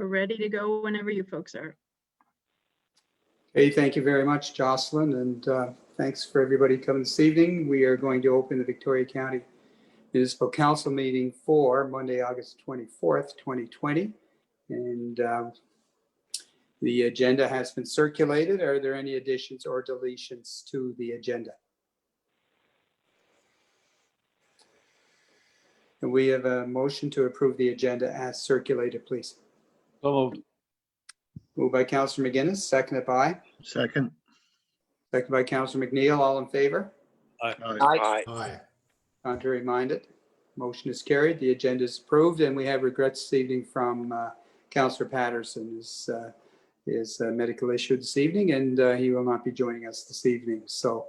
We're ready to go whenever you folks are. Okay, thank you very much, Jocelyn, and thanks for everybody coming this evening. We are going to open the Victoria County Municipal Council meeting for Monday, August 24th, 2020. And the agenda has been circulated. Are there any additions or deletions to the agenda? And we have a motion to approve the agenda as circulated, please. So moved. Moved by Councillor McGuinness, seconded by? Second. Seconded by Councillor McNeil. All in favor? Aye. Aye. Contrary minded? Motion is carried. The agenda is approved, and we have regrets this evening from Councillor Patterson. His medical issue this evening, and he will not be joining us this evening. So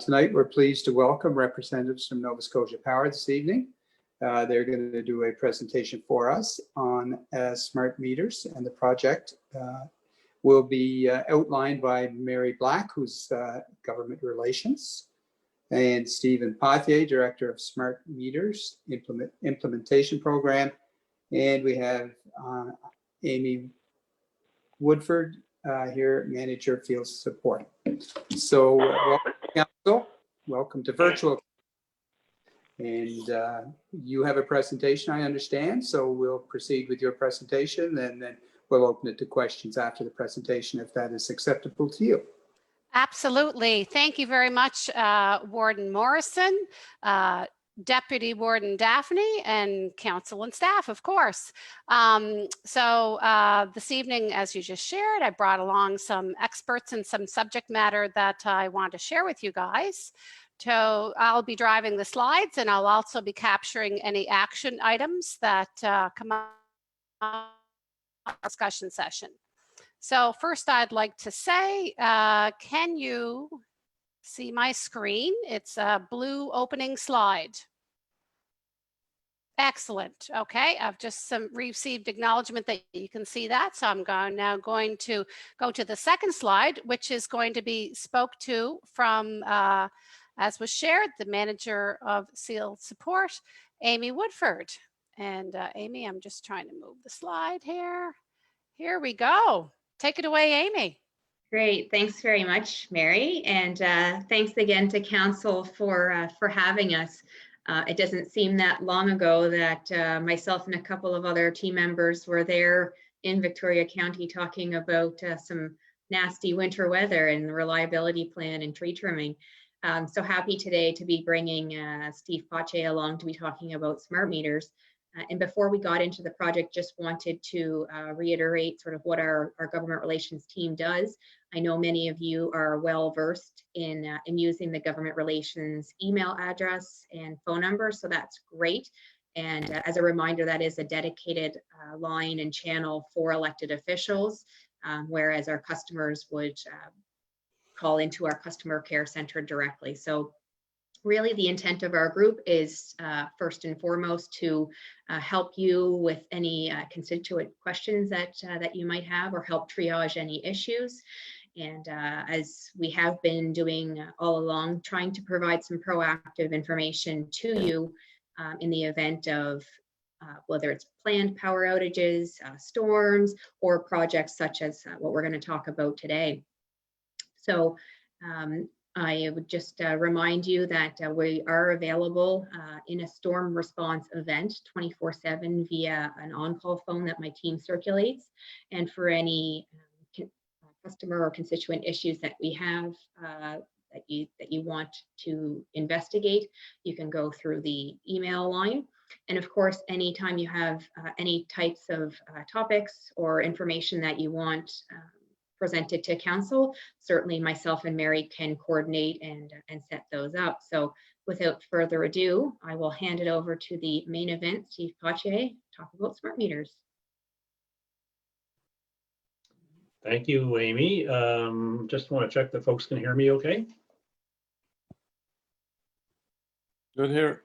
tonight we're pleased to welcome representatives from Nova Scotia Power this evening. They're going to do a presentation for us on smart meters, and the project will be outlined by Mary Black, who's Government Relations, and Stephen Pothier, Director of Smart Meters Implementation Program, and we have Amy Woodford here, Manager Field Support. So welcome to Council, welcome to virtual. And you have a presentation, I understand, so we'll proceed with your presentation, and then we'll open it to questions after the presentation if that is acceptable to you. Absolutely. Thank you very much, Warden Morrison, Deputy Warden Daphne, and council and staff, of course. So this evening, as you just shared, I brought along some experts in some subject matter that I want to share with you guys. So I'll be driving the slides, and I'll also be capturing any action items that come up in the discussion session. So first I'd like to say, can you see my screen? It's a blue opening slide. Excellent. Okay, I've just received acknowledgement that you can see that. So I'm now going to go to the second slide, which is going to be spoke to from, as was shared, the Manager of Field Support, Amy Woodford. And Amy, I'm just trying to move the slide here. Here we go. Take it away, Amy. Great, thanks very much, Mary, and thanks again to Council for having us. It doesn't seem that long ago that myself and a couple of other team members were there in Victoria County talking about some nasty winter weather and the reliability plan and tree trimming. So happy today to be bringing Steve Pothier along to be talking about smart meters. And before we got into the project, just wanted to reiterate sort of what our government relations team does. I know many of you are well versed in using the government relations email address and phone number, so that's great. And as a reminder, that is a dedicated line and channel for elected officials, whereas our customers would call into our customer care center directly. So really the intent of our group is first and foremost to help you with any constituent questions that you might have, or help triage any issues. And as we have been doing all along, trying to provide some proactive information to you in the event of whether it's planned power outages, storms, or projects such as what we're going to talk about today. So I would just remind you that we are available in a storm response event 24/7 via an on-call phone that my team circulates. And for any customer or constituent issues that we have that you want to investigate, you can go through the email line. And of course, anytime you have any types of topics or information that you want presented to council, certainly myself and Mary can coordinate and set those up. So without further ado, I will hand it over to the main event, Steve Pothier, talk about smart meters. Thank you, Amy. Just want to check that folks can hear me okay. Good here.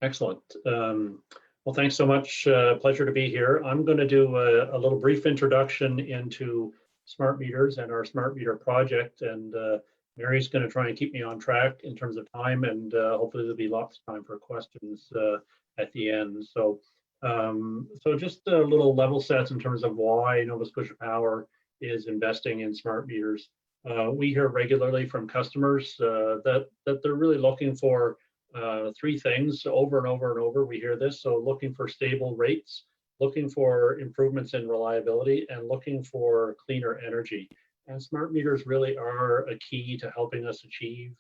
Excellent. Well, thanks so much. Pleasure to be here. I'm going to do a little brief introduction into smart meters and our smart meter project, and Mary's going to try and keep me on track in terms of time, and hopefully there'll be lots of time for questions at the end. So So just a little level sets in terms of why Nova Scotia Power is investing in smart meters. We hear regularly from customers that they're really looking for three things over and over and over. We hear this, so looking for stable rates, looking for improvements in reliability, and looking for cleaner energy. And smart meters really are a key to helping us achieve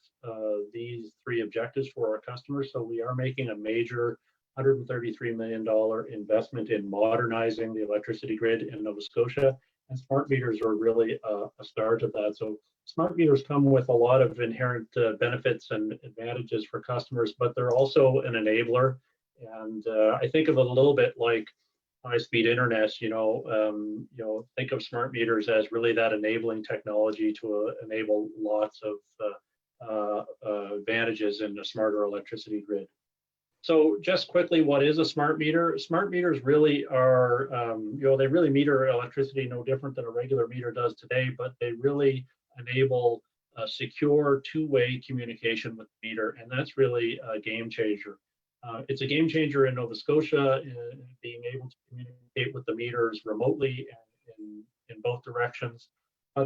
these three objectives for our customers. So we are making a major $133 million investment in modernizing the electricity grid in Nova Scotia, and smart meters are really a start of that. So smart meters come with a lot of inherent benefits and advantages for customers, but they're also an enabler. And I think of it a little bit like high-speed internet. Think of smart meters as really that enabling technology to enable lots of advantages in a smarter electricity grid. So just quickly, what is a smart meter? Smart meters really are, they really meter electricity no different than a regular meter does today, but they really enable a secure two-way communication with the meter, and that's really a game changer. It's a game changer in Nova Scotia, being able to communicate with the meters remotely and in both directions.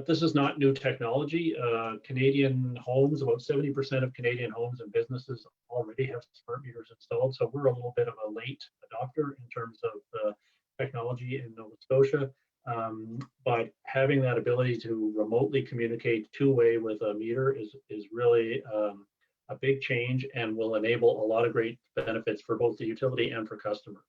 This is not new technology. Canadian homes, about 70% of Canadian homes and businesses already have smart meters installed. So we're a little bit of a late adopter in terms of technology in Nova Scotia. But having that ability to remotely communicate two-way with a meter is really a big change and will enable a lot of great benefits for both the utility and for customers.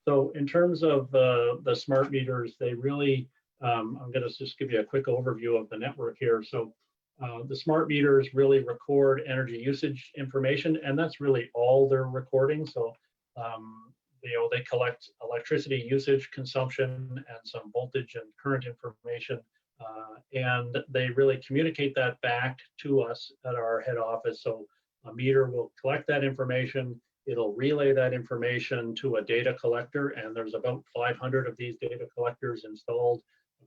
So in terms of the smart meters, they really, I'm going to just give you a quick overview of the network here. So the smart meters really record energy usage information, and that's really all they're recording. So they collect electricity usage, consumption, and some voltage and current information, and they really communicate that back to us at our head office. So a meter will collect that information. It'll relay that information to a data collector, and there's about 500 of these data collectors installed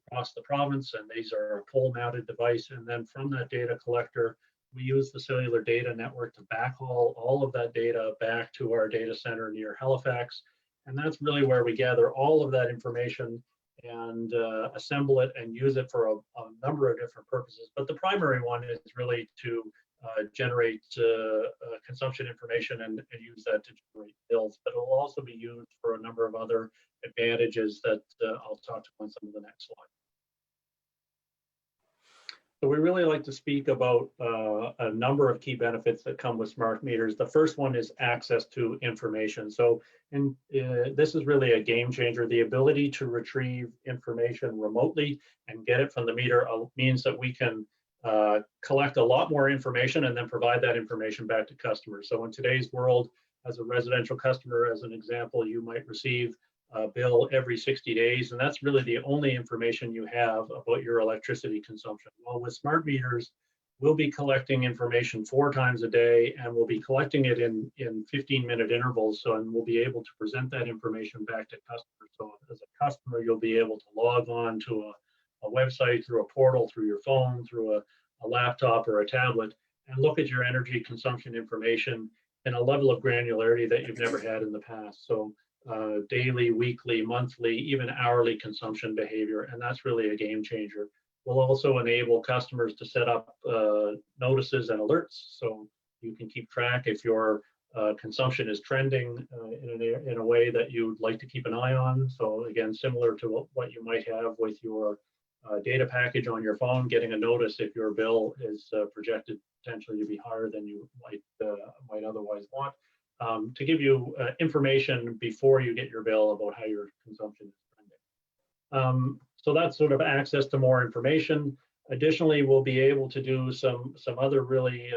across the province, and these are a pole-mounted device. And then from that data collector, we use the cellular data network to backhaul all of that data back to our data center near Halifax. And that's really where we gather all of that information and assemble it and use it for a number of different purposes. But the primary one is really to generate consumption information and use that to generate bills. But it will also be used for a number of other advantages that I'll talk to on some of the next slide. So we really like to speak about a number of key benefits that come with smart meters. The first one is access to information. So this is really a game changer. The ability to retrieve information remotely and get it from the meter means that we can collect a lot more information and then provide that information back to customers. So in today's world, as a residential customer, as an example, you might receive a bill every 60 days, and that's really the only information you have about your electricity consumption. Well, with smart meters, we'll be collecting information 4 times a day, and we'll be collecting it in 15-minute intervals, and we'll be able to present that information back to customers. So as a customer, you'll be able to log on to a website through a portal, through your phone, through a laptop or a tablet, and look at your energy consumption information in a level of granularity that you've never had in the past. So daily, weekly, monthly, even hourly consumption behavior, and that's really a game changer. We'll also enable customers to set up notices and alerts, so you can keep track if your consumption is trending in a way that you'd like to keep an eye on. So again, similar to what you might have with your data package on your phone, getting a notice if your bill is projected potentially to be higher than you might otherwise want. To give you information before you get your bill about how your consumption is trending. So that's sort of access to more information. Additionally, we'll be able to do some other really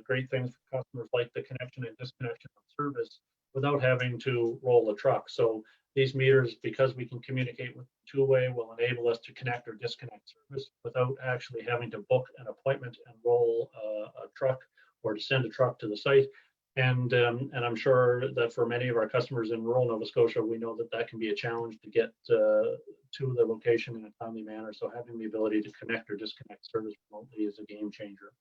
great things for customers, like the connection and disconnection of service without having to roll a truck. So these meters, because we can communicate with two-way, will enable us to connect or disconnect service without actually having to book an appointment and roll a truck or to send a truck to the site. And I'm sure that for many of our customers in rural Nova Scotia, we know that that can be a challenge to get to the location in a timely manner. So having the ability to connect or disconnect service remotely is a game changer.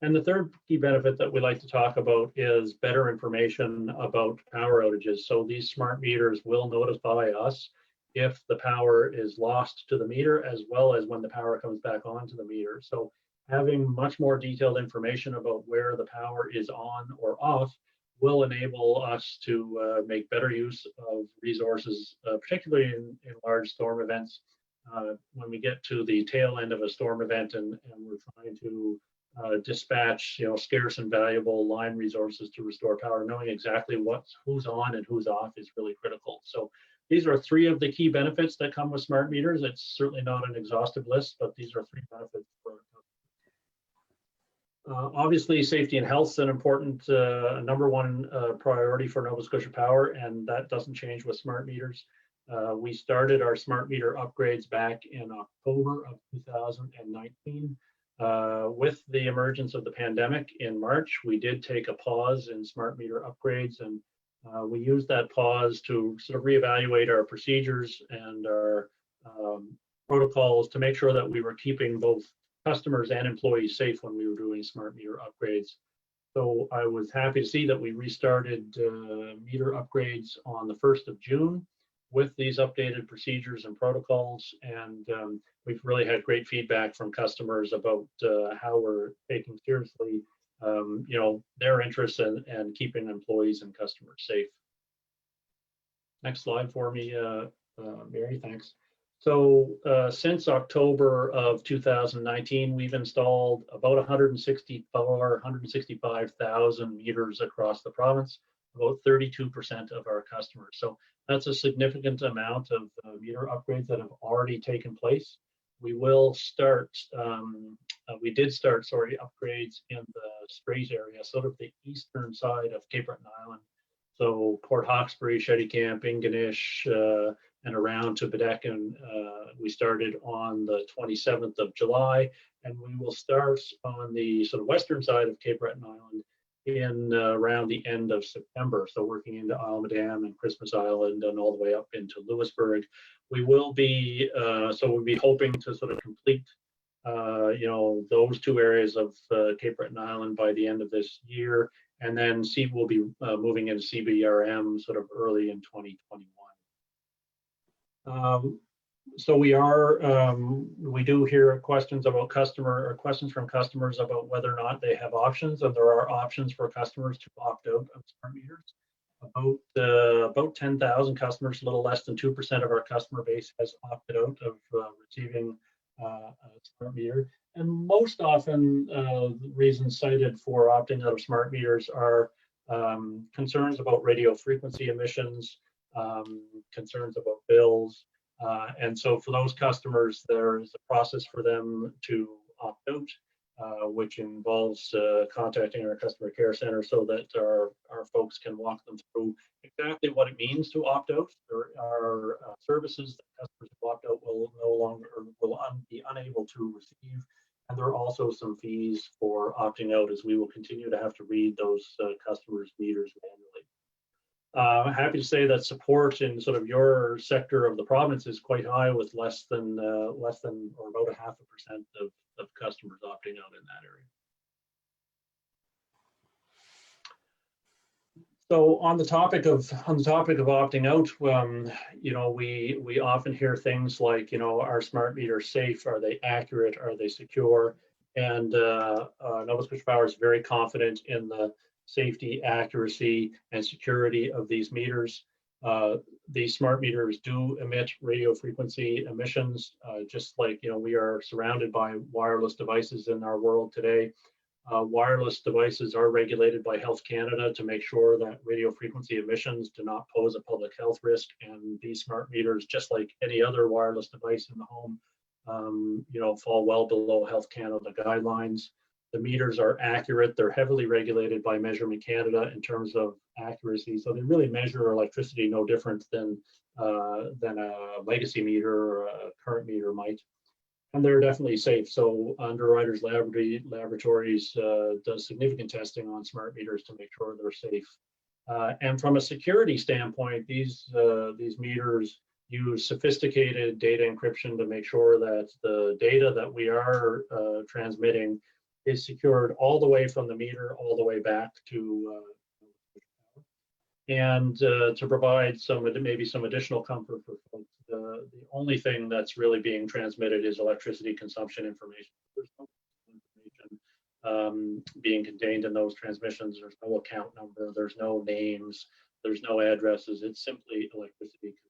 And the third key benefit that we like to talk about is better information about power outages. So these smart meters will notify us if the power is lost to the meter, as well as when the power comes back onto the meter. So having much more detailed information about where the power is on or off will enable us to make better use of resources, particularly in large storm events. When we get to the tail end of a storm event and we're trying to dispatch, scarce and valuable line resources to restore power, knowing exactly who's on and who's off is really critical. So these are three of the key benefits that come with smart meters. It's certainly not an exhaustive list, but these are three benefits for obviously, safety and health is an important number one priority for Nova Scotia Power, and that doesn't change with smart meters. We started our smart meter upgrades back in October of 2019. With the emergence of the pandemic in March, we did take a pause in smart meter upgrades, and we used that pause to sort of reevaluate our procedures and our protocols to make sure that we were keeping both customers and employees safe when we were doing smart meter upgrades. So I was happy to see that we restarted meter upgrades on the 1st of June with these updated procedures and protocols. And we've really had great feedback from customers about how we're taking seriously their interests and keeping employees and customers safe. Next slide for me, Mary, thanks. So since October of 2019, we've installed about 165,000 meters across the province, about 32% of our customers. So that's a significant amount of meter upgrades that have already taken place. We will start, we did start, upgrades in the Strays area, sort of the eastern side of Cape Breton Island. So Port Hawkesbury, Shetty-Camp, Ingonish, and around to Bedekin. We started on the 27th of July, and we will start on the sort of western side of Cape Breton Island in around the end of September. So working into Almadam and Christmas Island and all the way up into Lewisburg. We will be, so we'll be hoping to sort of complete, those two areas of Cape Breton Island by the end of this year. And then we'll be moving into CBRM sort of early in 2021. So we do hear questions about questions from customers about whether or not they have options, and there are options for customers to opt out of smart meters. About 10,000 customers, a little less than 2% of our customer base has opted out of receiving a smart meter. And most often, the reasons cited for opting out of smart meters are concerns about radio frequency emissions, concerns about bills. And so for those customers, there's a process for them to opt out, which involves contacting our customer care center so that our folks can walk them through exactly what it means to opt out. There are services that customers who opt out will be unable to receive. And there are also some fees for opting out, as we will continue to have to read those customers' meters manually. I'm happy to say that support in sort of your sector of the province is quite high, with less than or about 0.5% of customers opting out in that area. So on the topic of opting out, we often hear things like, are smart meters safe? Are they accurate? Are they secure? And Nova Scotia Power is very confident in the safety, accuracy, and security of these meters. These smart meters do emit radio frequency emissions, just like we are surrounded by wireless devices in our world today. Wireless devices are regulated by Health Canada to make sure that radio frequency emissions do not pose a public health risk. And these smart meters, just like any other wireless device in the home, fall well below Health Canada guidelines. The meters are accurate. They're heavily regulated by Measurement Canada in terms of accuracy. So they really measure electricity no different than a legacy meter or a current meter might. And they're definitely safe. So Underwriters Laboratories does significant testing on smart meters to make sure they're safe. And from a security standpoint, these meters use sophisticated data encryption to make sure that the data that we are transmitting is secured all the way from the meter all the way back to and to provide maybe some additional comfort for folks. The only thing that's really being transmitted is electricity consumption information. There's no information being contained in those transmissions. There's no account number. There's no names. There's no addresses. It's simply electricity consumption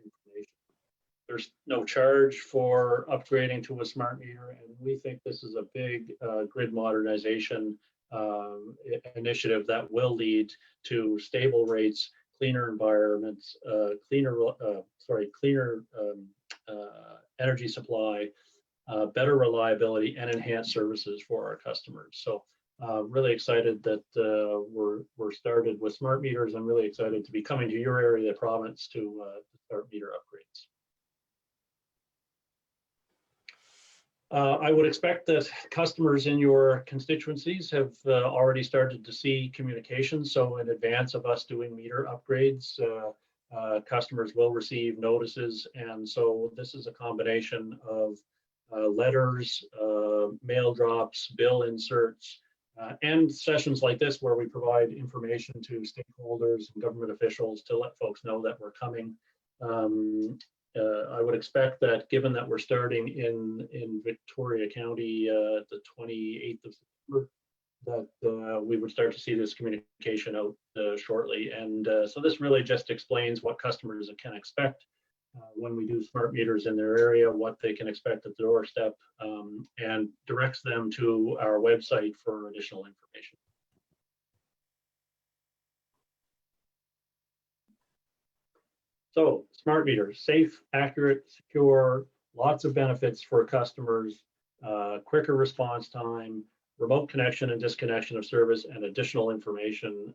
information. There's no charge for upgrading to a smart meter, and we think this is a big grid modernization initiative that will lead to stable rates, cleaner environments, cleaner energy supply, better reliability, and enhanced services for our customers. So really excited that we're started with smart meters. I'm really excited to be coming to your area of the province to start meter upgrades. I would expect that customers in your constituencies have already started to see communication. So in advance of us doing meter upgrades, customers will receive notices. And so this is a combination of letters, mail drops, bill inserts, and sessions like this where we provide information to stakeholders and government officials to let folks know that we're coming. I would expect that, given that we're starting in Victoria County the 28th of September, that we would start to see this communication out shortly. And so this really just explains what customers can expect when we do smart meters in their area, what they can expect at the doorstep, and directs them to our website for additional information. So smart meters, safe, accurate, secure, lots of benefits for customers, quicker response time, remote connection and disconnection of service, and additional information.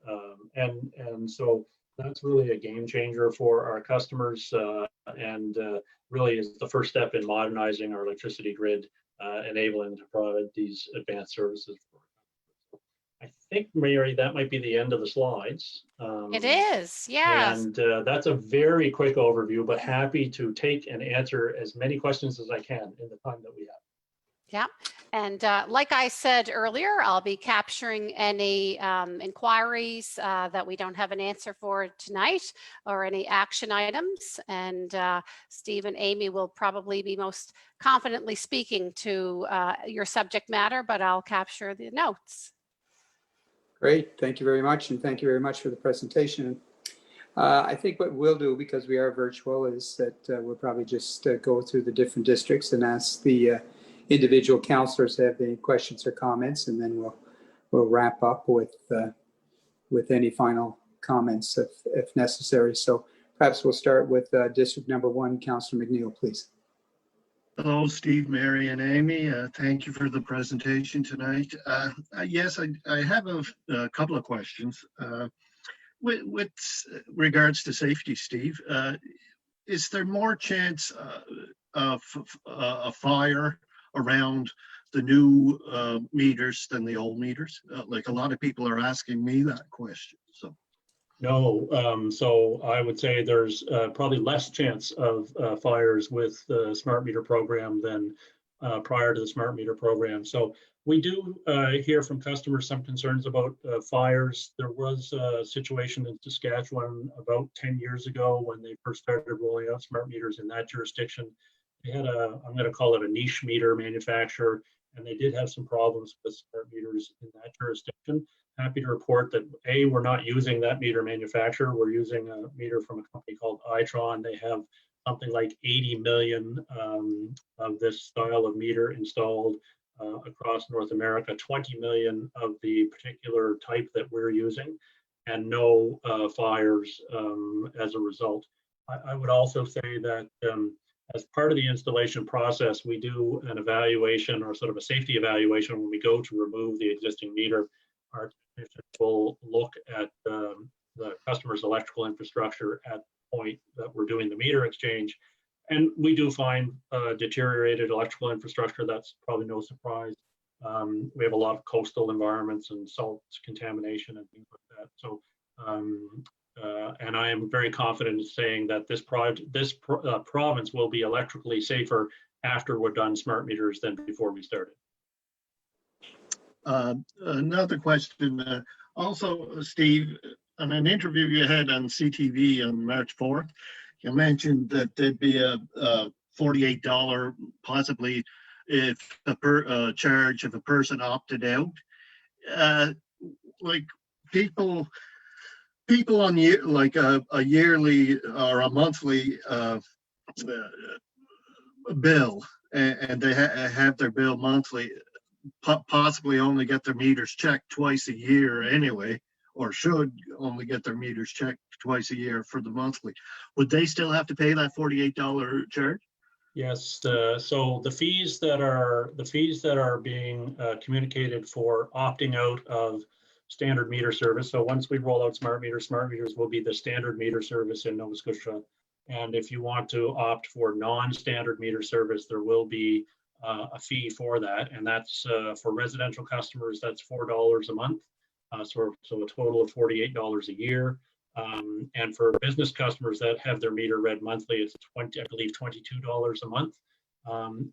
And so that's really a game changer for our customers, and really is the first step in modernizing our electricity grid, enabling to provide these advanced services. I think, Mary, that might be the end of the slides. It is, yes. And that's a very quick overview, but happy to take and answer as many questions as I can in the time that we have. Yeah, and like I said earlier, I'll be capturing any inquiries that we don't have an answer for tonight, or any action items. And Steve and Amy will probably be most confidently speaking to your subject matter, but I'll capture the notes. Great, thank you very much, and thank you very much for the presentation. I think what we'll do, because we are virtual, is that we'll probably just go through the different districts and ask the individual councillors to have any questions or comments, and then we'll wrap up with any final comments if necessary. So perhaps we'll start with District Number 1, Councillor McNeil, please. Hello, Steve, Mary, and Amy. Thank you for the presentation tonight. Yes, I have a couple of questions. With regards to safety, Steve, is there more chance of a fire around the new meters than the old meters? Like, a lot of people are asking me that question. So. No, so I would say there's probably less chance of fires with the smart meter program than prior to the smart meter program. So we do hear from customers some concerns about fires. There was a situation in Saskatchewan about 10 years ago when they first started rolling out smart meters in that jurisdiction. They had I'm going to call it a niche meter manufacturer, and they did have some problems with smart meters in that jurisdiction. Happy to report that we're not using that meter manufacturer. We're using a meter from a company called Itron. They have something like 80 million of this style of meter installed across North America, 20 million of the particular type that we're using, and no fires as a result. I would also say that as part of the installation process, we do an evaluation, or sort of a safety evaluation, when we go to remove the existing meter. Our technicians will look at the customer's electrical infrastructure at the point that we're doing the meter exchange. And we do find deteriorated electrical infrastructure. That's probably no surprise. We have a lot of coastal environments and salt contamination and things like that. So, and I am very confident in saying that this province will be electrically safer after we're done smart meters than before we started. Another question. Also, Steve, on an interview you had on CTV on March 4th, you mentioned that there'd be a $48 possibly if charge if a person opted out. Like people on like a yearly or a monthly bill, and they have their bill monthly, possibly only get their meters checked twice a year anyway, or should only get their meters checked twice a year for the monthly. Would they still have to pay that $48 charge? Yes, so the fees that are being communicated for opting out of standard meter service. So once we roll out smart meters will be the standard meter service in Nova Scotia. And if you want to opt for non-standard meter service, there will be a fee for that. And that's for residential customers, that's $4 a month. So a total of $48 a year. And for business customers that have their meter read monthly, it's I believe $22 a month.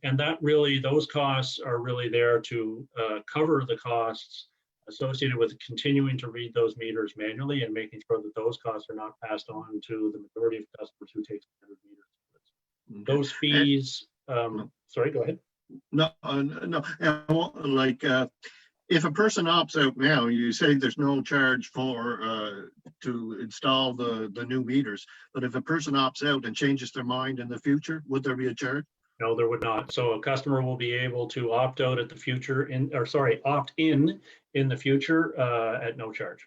And that really, those costs are really there to cover the costs associated with continuing to read those meters manually and making sure that those costs are not passed on to the majority of customers who take standard meters. Okay. Those fees, sorry, go ahead. No, like if a person opts out now, you say there's no charge for to install the new meters, but if a person opts out and changes their mind in the future, would there be a charge? No, there would not. So a customer will be able to opt out at the future opt in the future at no charge.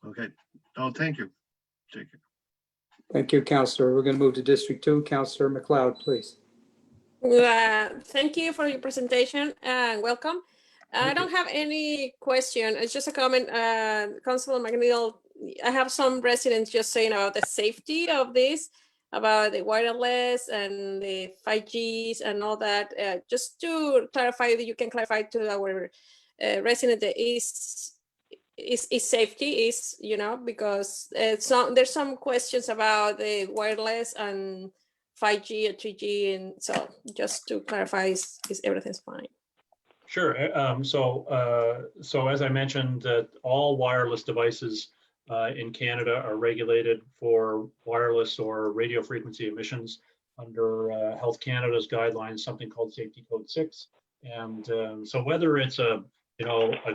Okay. Oh, thank you. Thank you. Thank you, Councillor. We're going to move to District 2. Councillor McLeod, please. Thank you for your presentation and welcome. I don't have any question. It's just a comment. Councillor McNeil, I have some residents just saying about the safety of this, about the wireless and the 5Gs and all that. Just to clarify, that you can clarify to our resident that is safety is, because there's some questions about the wireless and 5G or 3G, and so just to clarify, is everything's fine? Sure. So as I mentioned, that all wireless devices in Canada are regulated for wireless or radio frequency emissions under Health Canada's guidelines, something called Safety Code 6. And so whether it's a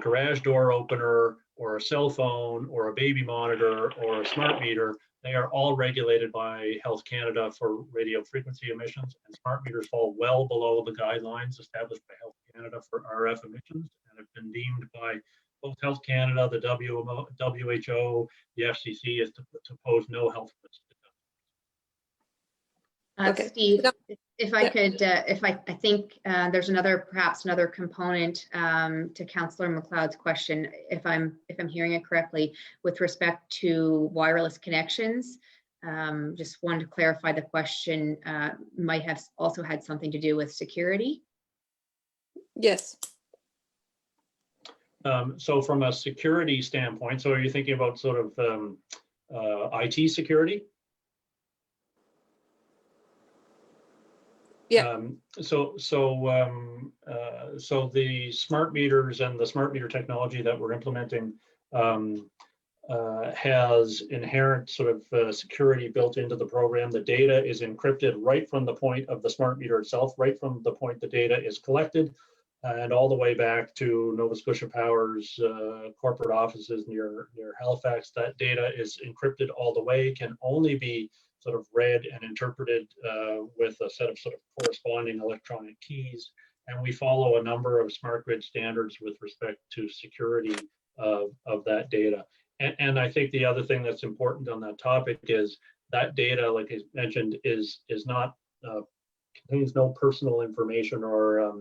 garage door opener or a cell phone or a baby monitor or a smart meter, they are all regulated by Health Canada for radio frequency emissions, and smart meters fall well below the guidelines established by Health Canada for RF emissions and have been deemed by both Health Canada, the WHO, the FCC as to pose no health risk. Okay. Steve, if I could, I think there's perhaps another component to Councillor McLeod's question, if I'm hearing it correctly, with respect to wireless connections. Just wanted to clarify the question might have also had something to do with security. Yes. So from a security standpoint, so are you thinking about sort of IT security? Yeah. So the smart meters and the smart meter technology that we're implementing has inherent sort of security built into the program. The data is encrypted right from the point of the smart meter itself, right from the point the data is collected, and all the way back to Nova Scotia Power's corporate offices near Halifax. That data is encrypted all the way, can only be sort of read and interpreted with a set of sort of corresponding electronic keys. And we follow a number of smart grid standards with respect to security of that data. And I think the other thing that's important on that topic is that data, like I mentioned, is not contains no personal information, or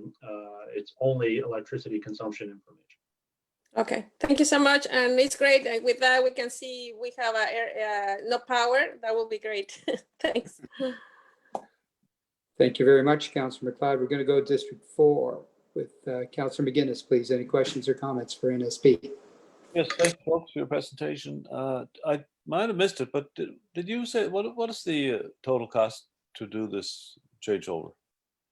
it's only electricity consumption information. Okay, thank you so much, and it's great. With that, we can see we have no power. That will be great. Thanks. Thank you very much, Councillor McLeod. We're going to go to District 4 with Councillor McGuinness, please. Any questions or comments for NSP? Yes, thank you for your presentation. I might have missed it, but did you say what is the total cost to do this changeover?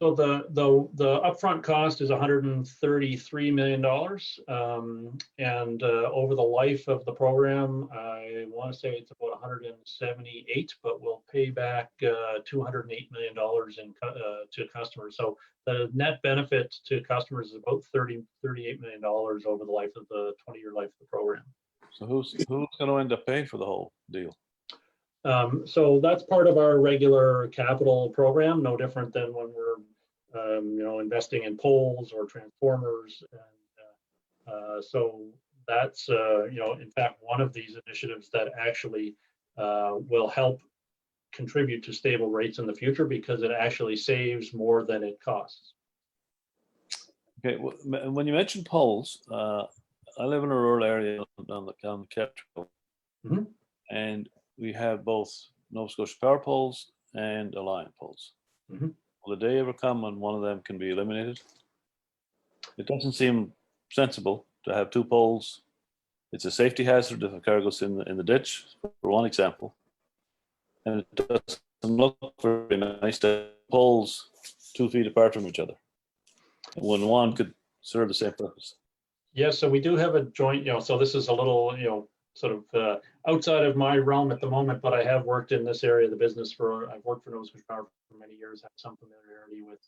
So the upfront cost is $133 million. And over the life of the program, I want to say it's about 178, but we'll pay back $208 million to customers. So the net benefit to customers is about $38 million over the life of the 20-year life of the program. So who's going to end up paying for the whole deal? So that's part of our regular capital program, no different than when we're investing in poles or transformers. And so that's, in fact, one of these initiatives that actually will help contribute to stable rates in the future because it actually saves more than it costs. Okay, well, when you mentioned poles, I live in a rural area on the Capital, and we have both Nova Scotia Power poles and Alliant poles. Will the day ever come when one of them can be eliminated? It doesn't seem sensible to have two poles. It's a safety hazard if a car goes in the ditch, for one example. And it doesn't look very nice to have poles 2 feet apart from each other when one could serve the same purpose. Yes, so we do have a joint, so this is a little, sort of outside of my realm at the moment, but I have worked in this area of the business I've worked for Nova Scotia Power for many years, have some familiarity with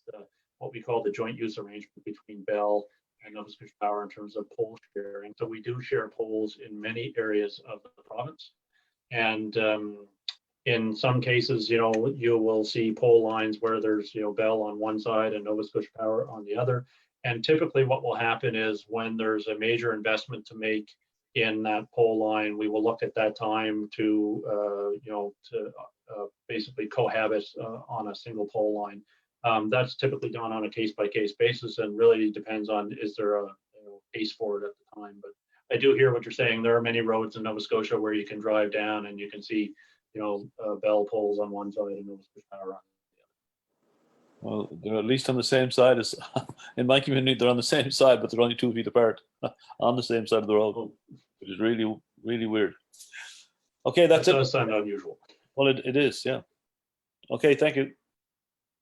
what we call the joint use arrangement between Bell and Nova Scotia Power in terms of pole sharing. So we do share poles in many areas of the province. And in some cases, you will see pole lines where there's, Bell on one side and Nova Scotia Power on the other. And typically what will happen is when there's a major investment to make in that pole line, we will look at that time to, basically cohabit on a single pole line. That's typically done on a case-by-case basis and really depends on, is there a case for it at the time. But I do hear what you're saying. There are many roads in Nova Scotia where you can drive down and you can see, Bell poles on one side and Nova Scotia Power on the other. Well, they're at least on the same side as, in my community, they're on the same side, but they're only 2 feet apart on the same side of the road, which is really, really weird. Okay, that's it. That does sound unusual. Well, it is, yeah. Okay, thank you.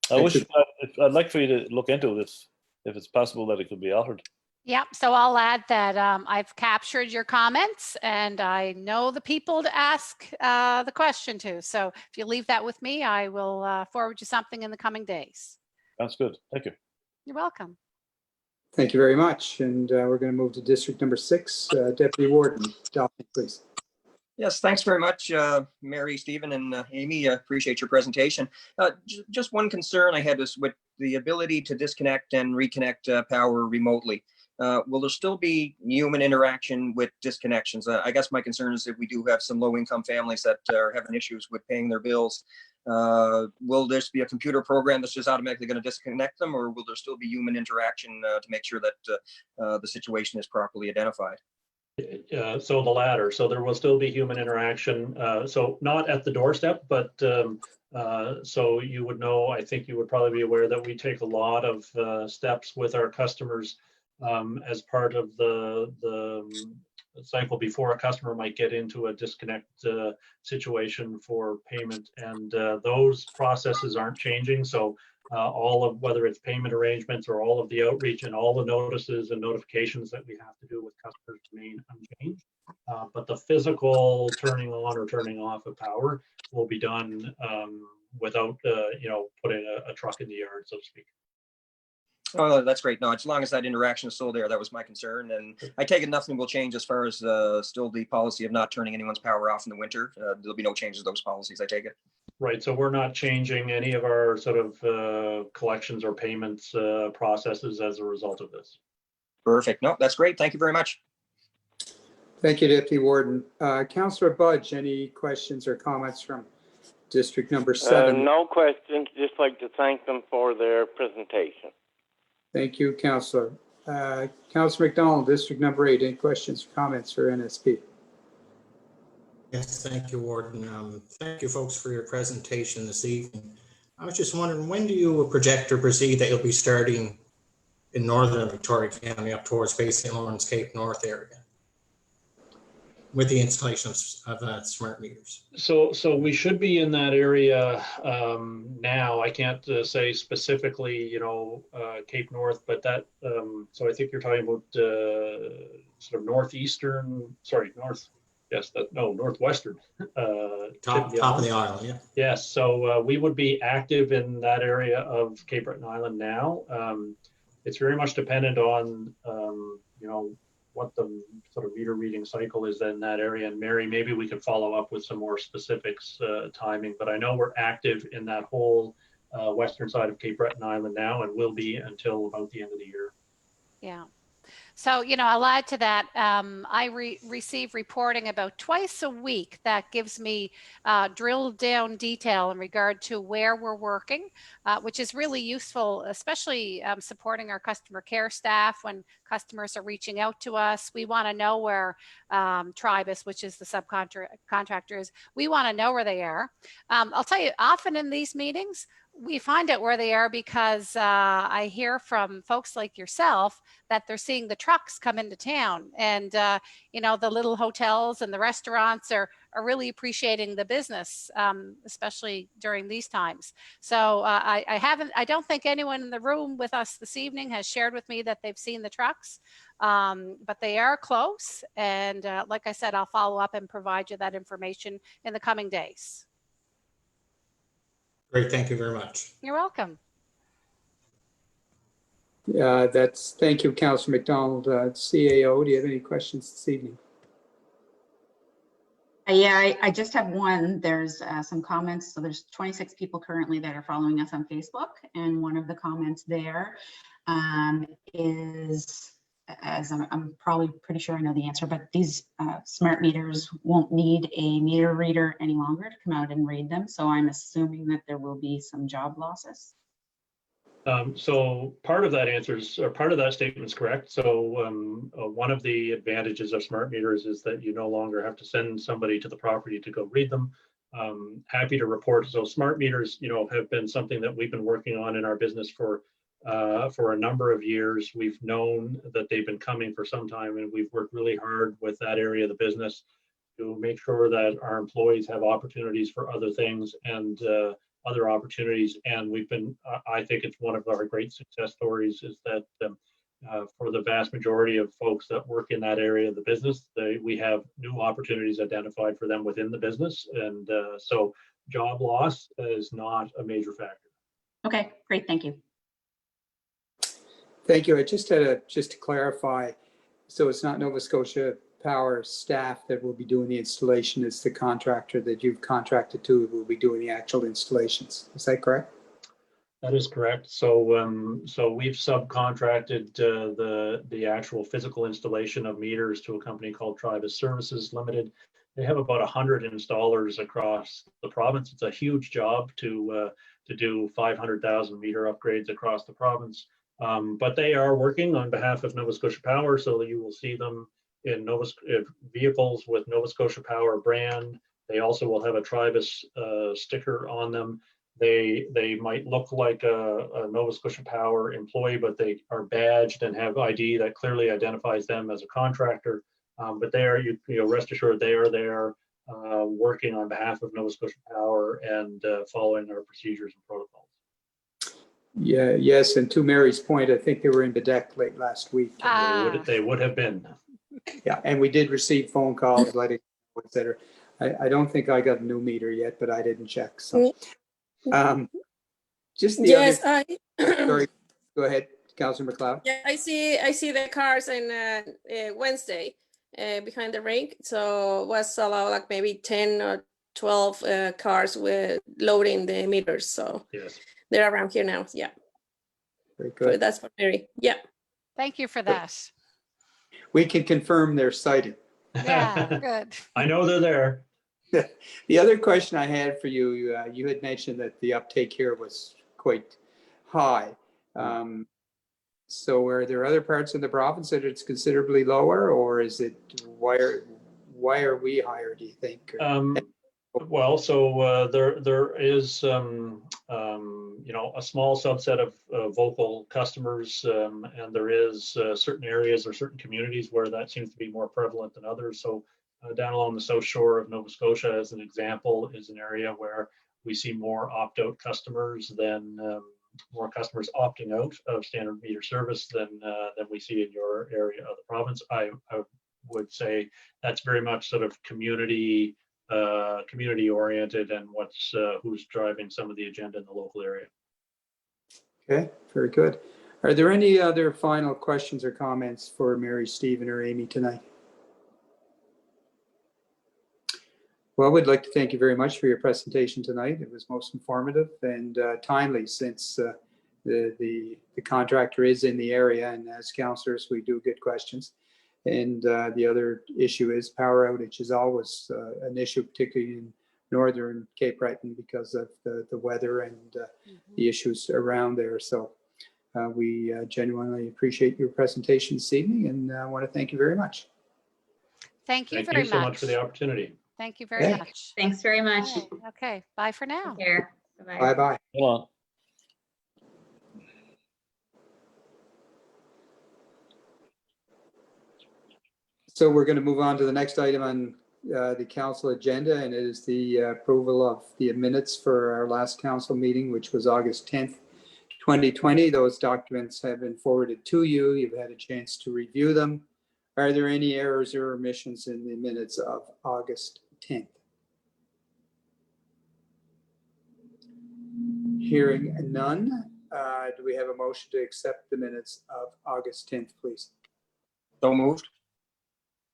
Thank you. I'd like for you to look into it if it's possible that it could be altered. Yeah, so I'll add that I've captured your comments and I know the people to ask the question to. So if you leave that with me, I will forward you something in the coming days. Sounds good. Thank you. You're welcome. Thank you very much. And we're going to move to District Number 6, Deputy Warden Dolphin, please. Yes, thanks very much, Mary, Stephen, and Amy. Appreciate your presentation. Just one concern I had is with the ability to disconnect and reconnect power remotely. Will there still be human interaction with disconnections? I guess my concern is if we do have some low-income families that are having issues with paying their bills, will this be a computer program that's just automatically going to disconnect them, or will there still be human interaction to make sure that the situation is properly identified? So the latter. So there will still be human interaction. So not at the doorstep, but so you would know, I think you would probably be aware that we take a lot of steps with our customers as part of the cycle before a customer might get into a disconnect situation for payment. And those processes aren't changing. So all of, whether it's payment arrangements or all of the outreach and all the notices and notifications that we have to do with customers remain unchanged. But the physical turning on or turning off of power will be done without, putting a truck in the yard, so to speak. Oh, that's great. No, as long as that interaction is still there, that was my concern. And I take it nothing will change as far as still the policy of not turning anyone's power off in the winter. There'll be no changes to those policies, I take it. Right. So we're not changing any of our sort of collections or payments processes as a result of this. Perfect. No, that's great. Thank you very much. Thank you, Deputy Warden. Councillor Budge, any questions or comments from District Number 7? No questions. Just like to thank them for their presentation. Thank you, Councillor. Councillor McDonald, District Number 8, any questions or comments for NSP? Yes, thank you, Warden. Thank you, folks, for your presentation this evening. I was just wondering, when do you project or perceive that you'll be starting in northern Victoria County up towards Bay St. Lawrence, Cape North area? with the installation of smart meters? So we should be in that area now. I can't say specifically, Cape North, but that, so I think you're talking about sort of northwestern. Top of the island, yeah. Yes, so we would be active in that area of Cape Breton Island now. It's very much dependent on, what the sort of meter reading cycle is in that area. And Mary, maybe we could follow up with some more specifics timing, but I know we're active in that whole western side of Cape Breton Island now and will be until about the end of the year. Yeah. So, I'll add to that. I receive reporting about twice a week that gives me drilled down detail in regard to where we're working, which is really useful, especially supporting our customer care staff when customers are reaching out to us. We want to know where Tribus, which is the subcontractor, is. We want to know where they are. I'll tell you, often in these meetings, we find out where they are because I hear from folks like yourself that they're seeing the trucks come into town, and the little hotels and the restaurants are really appreciating the business, especially during these times. So I don't think anyone in the room with us this evening has shared with me that they've seen the trucks, but they are close. And like I said, I'll follow up and provide you that information in the coming days. Great, thank you very much. You're welcome. Thank you, Councillor McDonald. CAO, do you have any questions this evening? Yeah, I just have one. There's some comments. So there's 26 people currently that are following us on Facebook. And one of the comments there is, as I'm probably pretty sure I know the answer, but these smart meters won't need a meter reader any longer to come out and read them. So I'm assuming that there will be some job losses. So part of that statement is correct. So one of the advantages of smart meters is that you no longer have to send somebody to the property to go read them. Happy to report. So smart meters, have been something that we've been working on in our business for a number of years. We've known that they've been coming for some time, and we've worked really hard with that area of the business to make sure that our employees have opportunities for other things and other opportunities. And we've been, I think it's one of our great success stories is that for the vast majority of folks that work in that area of the business, we have new opportunities identified for them within the business. And so job loss is not a major factor. Okay, great, thank you. Thank you. I just to clarify, so it's not Nova Scotia Power staff that will be doing the installation. It's the contractor that you've contracted to who will be doing the actual installations. Is that correct? That is correct. So we've subcontracted the actual physical installation of meters to a company called Tribus Services Limited. They have about 100 installers across the province. It's a huge job to do 500,000 meter upgrades across the province. But they are working on behalf of Nova Scotia Power, so that you will see them in vehicles with Nova Scotia Power brand. They also will have a Tribus sticker on them. They might look like a Nova Scotia Power employee, but they are badged and have ID that clearly identifies them as a contractor. But they are, rest assured, they are there working on behalf of Nova Scotia Power and following our procedures and protocols. Yeah, yes, and to Mary's point, I think they were in Bedeck late last week. They would have been. Yeah, and we did receive phone calls letting etc. I don't think I got a new meter yet, but I didn't check. So, just the yes, sorry, go ahead, Councillor McLeod. Yeah, I see the cars in Wednesday behind the rink. So it was allowed like maybe 10 or 12 cars with loading the meters. So yes, they're around here now. Yeah. Very good. So that's for Mary. Yeah. Thank you for that. We can confirm they're cited. Yeah, good. I know they're there. The other question I had for you, you had mentioned that the uptake here was quite high. So are there other parts of the province that it's considerably lower, or is it why are we higher, do you think? Well, so there is a small subset of vocal customers, and there is certain areas or certain communities where that seems to be more prevalent than others. So down along the south shore of Nova Scotia, as an example, is an area where we see more opt-out customers than more customers opting out of standard meter service than we see in your area of the province. I would say that's very much sort of community oriented, and who's driving some of the agenda in the local area. Okay, very good. Are there any other final questions or comments for Mary, Stephen, or Amy tonight? Well, we'd like to thank you very much for your presentation tonight. It was most informative and timely, since the contractor is in the area, and as councillors, we do get questions. And the other issue is power outage is always an issue, particularly in northern Cape Breton, because of the weather and the issues around there. So we genuinely appreciate your presentation this evening, and I want to thank you very much. Thank you Thank very you so much. much for the opportunity. Thank you very Yeah. much. Thanks very much. Okay, bye for now. Take care. Bye-bye. Bye-bye. Hold on. So we're going to move on to the next item on the council agenda, and it is the approval of the minutes for our last council meeting, which was August 10th, 2020. Those documents have been forwarded to you. You've had a chance to review them. Are there any errors or omissions in the minutes of August 10th? Hearing none, do we have a motion to accept the minutes of August 10th, please? So moved.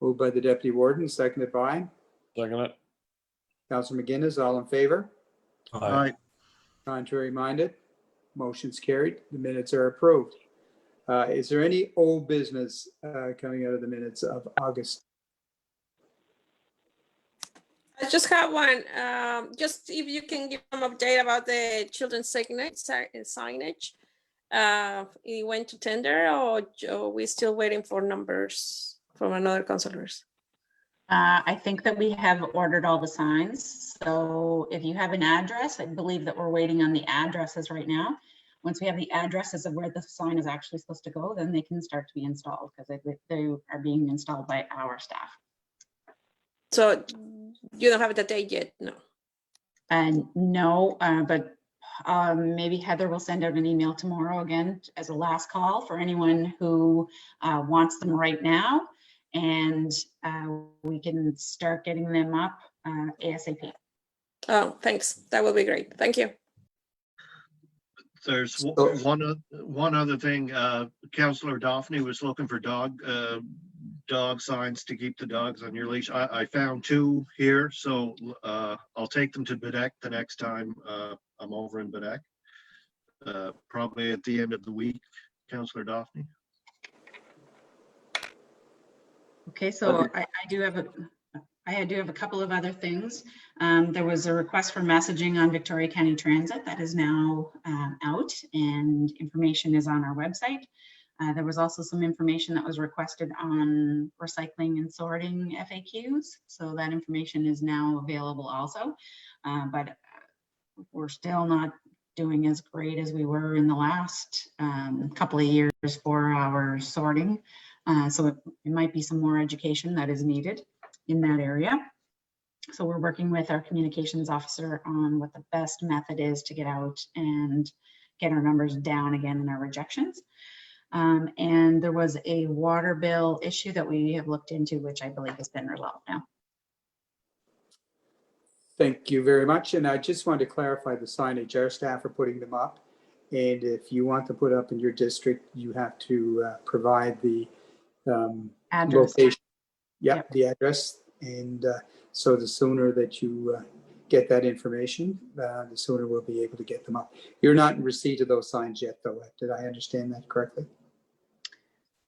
Moved by the Deputy Warden, seconded by Second it. Councillor McGuinness. All in favor? Aye. Contrary minded? Motion's carried. The minutes are approved. Is there any old business coming out of the minutes of August? I just have one. Just if you can give an update about the children's signage. It went to tender, or we still waiting for numbers from another councillors? I think that we have ordered all the signs. So if you have an address, I believe that we're waiting on the addresses right now. Once we have the addresses of where the sign is actually supposed to go, then they can start to be installed, because they are being installed by our staff. So you don't have the date yet? No. And no, but maybe Heather will send out an email tomorrow again as a last call for anyone who wants them right now. And we can start getting them up ASAP. Oh, thanks. That will be great. Thank you. There's one other thing. Councillor Daphne was looking for dog signs to keep the dogs on your leash. I found 2 here, so I'll take them to Badek the next time I'm over in Badek. Probably at the end of the week, Councillor Daphne. Okay, so I do have a couple of other things. There was a request for messaging on Victoria County Transit that is now out, and information is on our website. There was also some information that was requested on recycling and sorting FAQs. So that information is now available also, but we're still not doing as great as we were in the last couple of years for our sorting. So it might be some more education that is needed in that area. So we're working with our communications officer on what the best method is to get out and get our numbers down again in our rejections. And there was a water bill issue that we have looked into, which I believe has been resolved now. Thank you very much. And I just wanted to clarify the signage. Our staff are putting them up. And if you want to put up in your district, you have to provide the Address. location. Yep, the address. And so the sooner that you get that information, the sooner we'll be able to get them up. You're not in receipt of those signs yet, though. Did I understand that correctly?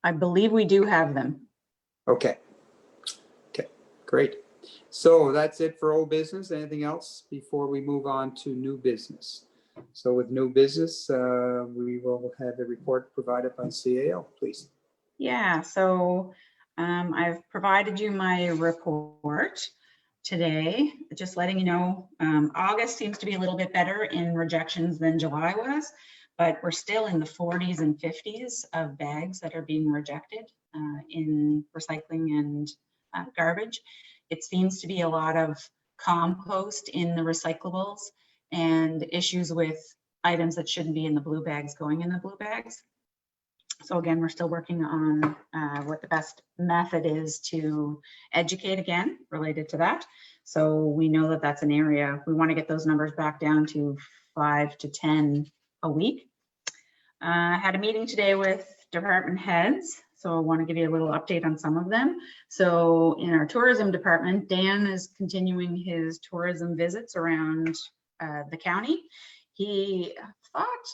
I believe we do have them. Okay. Okay, great. So that's it for old business. Anything else before we move on to new business? So with new business, we will have a report provided by CAO, please. Yeah, so I've provided you my report today, just letting you know, August seems to be a little bit better in rejections than July was, but we're still in the 40s and 50s of bags that are being rejected in recycling and garbage. it seems to be a lot of compost in the recyclables and issues with items that shouldn't be in the blue bags going in the blue bags. So again, we're still working on what the best method is to educate again related to that. So we know that that's an area, we want to get those numbers back down to 5 to 10 a week. Had a meeting today with department heads. So I want to give you a little update on some of them. So in our tourism department, Dan is continuing his tourism visits around the county. He thought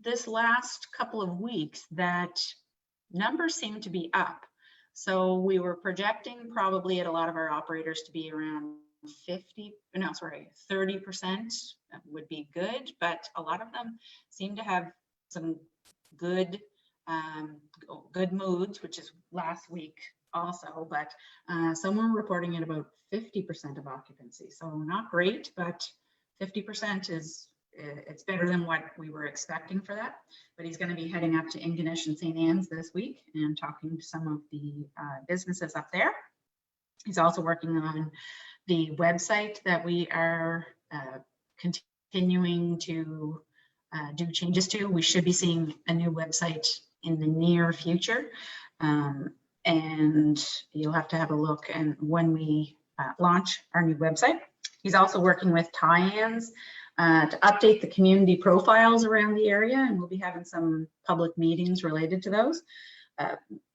this last couple of weeks that numbers seem to be up. So we were projecting probably at a lot of our operators to be around 30% would be good, but a lot of them seem to have some good good moods, which is last week also, but some were reporting at about 50% of occupancy. So not great, but 50% is, it's better than what we were expecting for that. But he's going to be heading up to Ingonish and St. Anne's this week and talking to some of the businesses up there. He's also working on the website that we are continuing to do changes to. We should be seeing a new website in the near future. And you'll have to have a look and when we launch our new website. He's also working with Tyans to update the community profiles around the area, and we'll be having some public meetings related to those.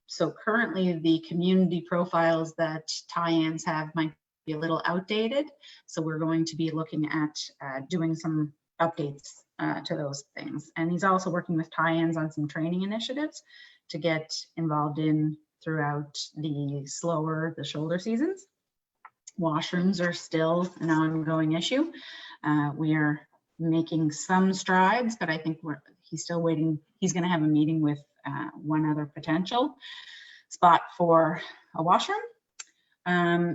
So currently the community profiles that Tyans have might be a little outdated. So we're going to be looking at doing some updates to those things. And he's also working with Tyans on some training initiatives to get involved in throughout the shoulder seasons. Washrooms are still an ongoing issue. We are making some strides, but I think he's still waiting. He's going to have a meeting with one other potential spot for a washroom.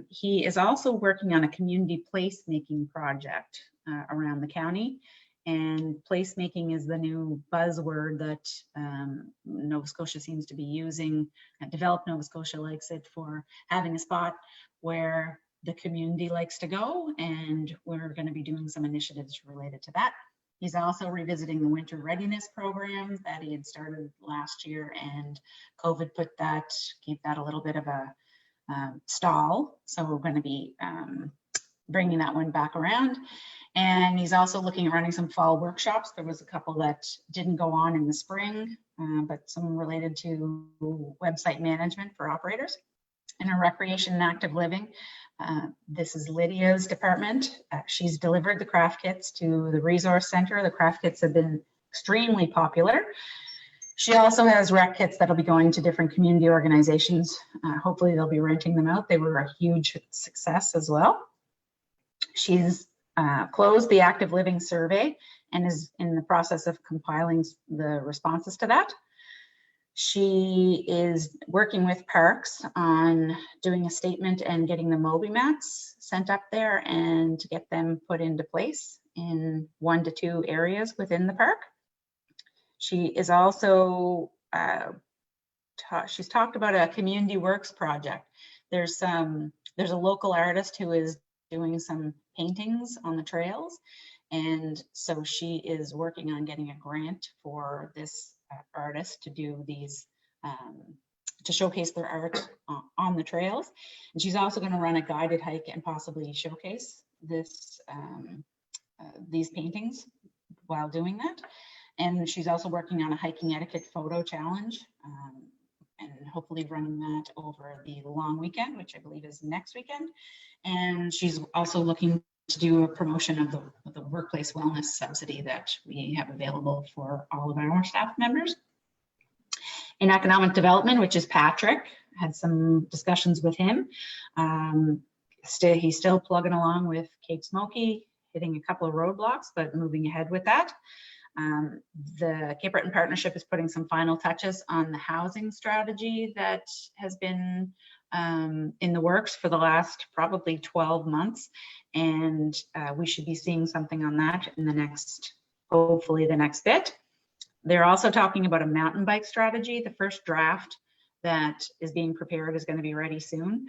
He is also working on a community placemaking project around the county. And placemaking is the new buzzword that Nova Scotia seems to be using. Developed Nova Scotia likes it for having a spot where the community likes to go, and we're going to be doing some initiatives related to that. He's also revisiting the winter readiness program that he had started last year, and COVID gave that a little bit of a stall. So we're going to be bringing that one back around. And he's also looking at running some fall workshops. There was a couple that didn't go on in the spring, but some related to website management for operators. In our recreation and active living, this is Lydia's department. She's delivered the craft kits to the resource center. The craft kits have been extremely popular. She also has rec kits that'll be going to different community organizations. Hopefully they'll be renting them out. They were a huge success as well. She's closed the active living survey and is in the process of compiling the responses to that. She is working with Parks on doing a statement and getting the Moby mats sent up there and to get them put into place in 1 to 2 areas within the park. She is also, she's talked about a community works project. There's a local artist who is doing some paintings on the trails. And so she is working on getting a grant for this artist to do these, to showcase their art on the trails. And she's also going to run a guided hike and possibly showcase this, these paintings while doing that. And she's also working on a hiking etiquette photo challenge and hopefully running that over the long weekend, which I believe is next weekend. And she's also looking to do a promotion of the workplace wellness subsidy that we have available for all of our staff members. In economic development, which is Patrick, had some discussions with him. He's still plugging along with Cape Smoky, hitting a couple of roadblocks, but moving ahead with that. The Cape Breton Partnership is putting some final touches on the housing strategy that has been in the works for the last probably 12 months. And we should be seeing something on that in the next, hopefully the next bit. They're also talking about a mountain bike strategy. The first draft that is being prepared is going to be ready soon.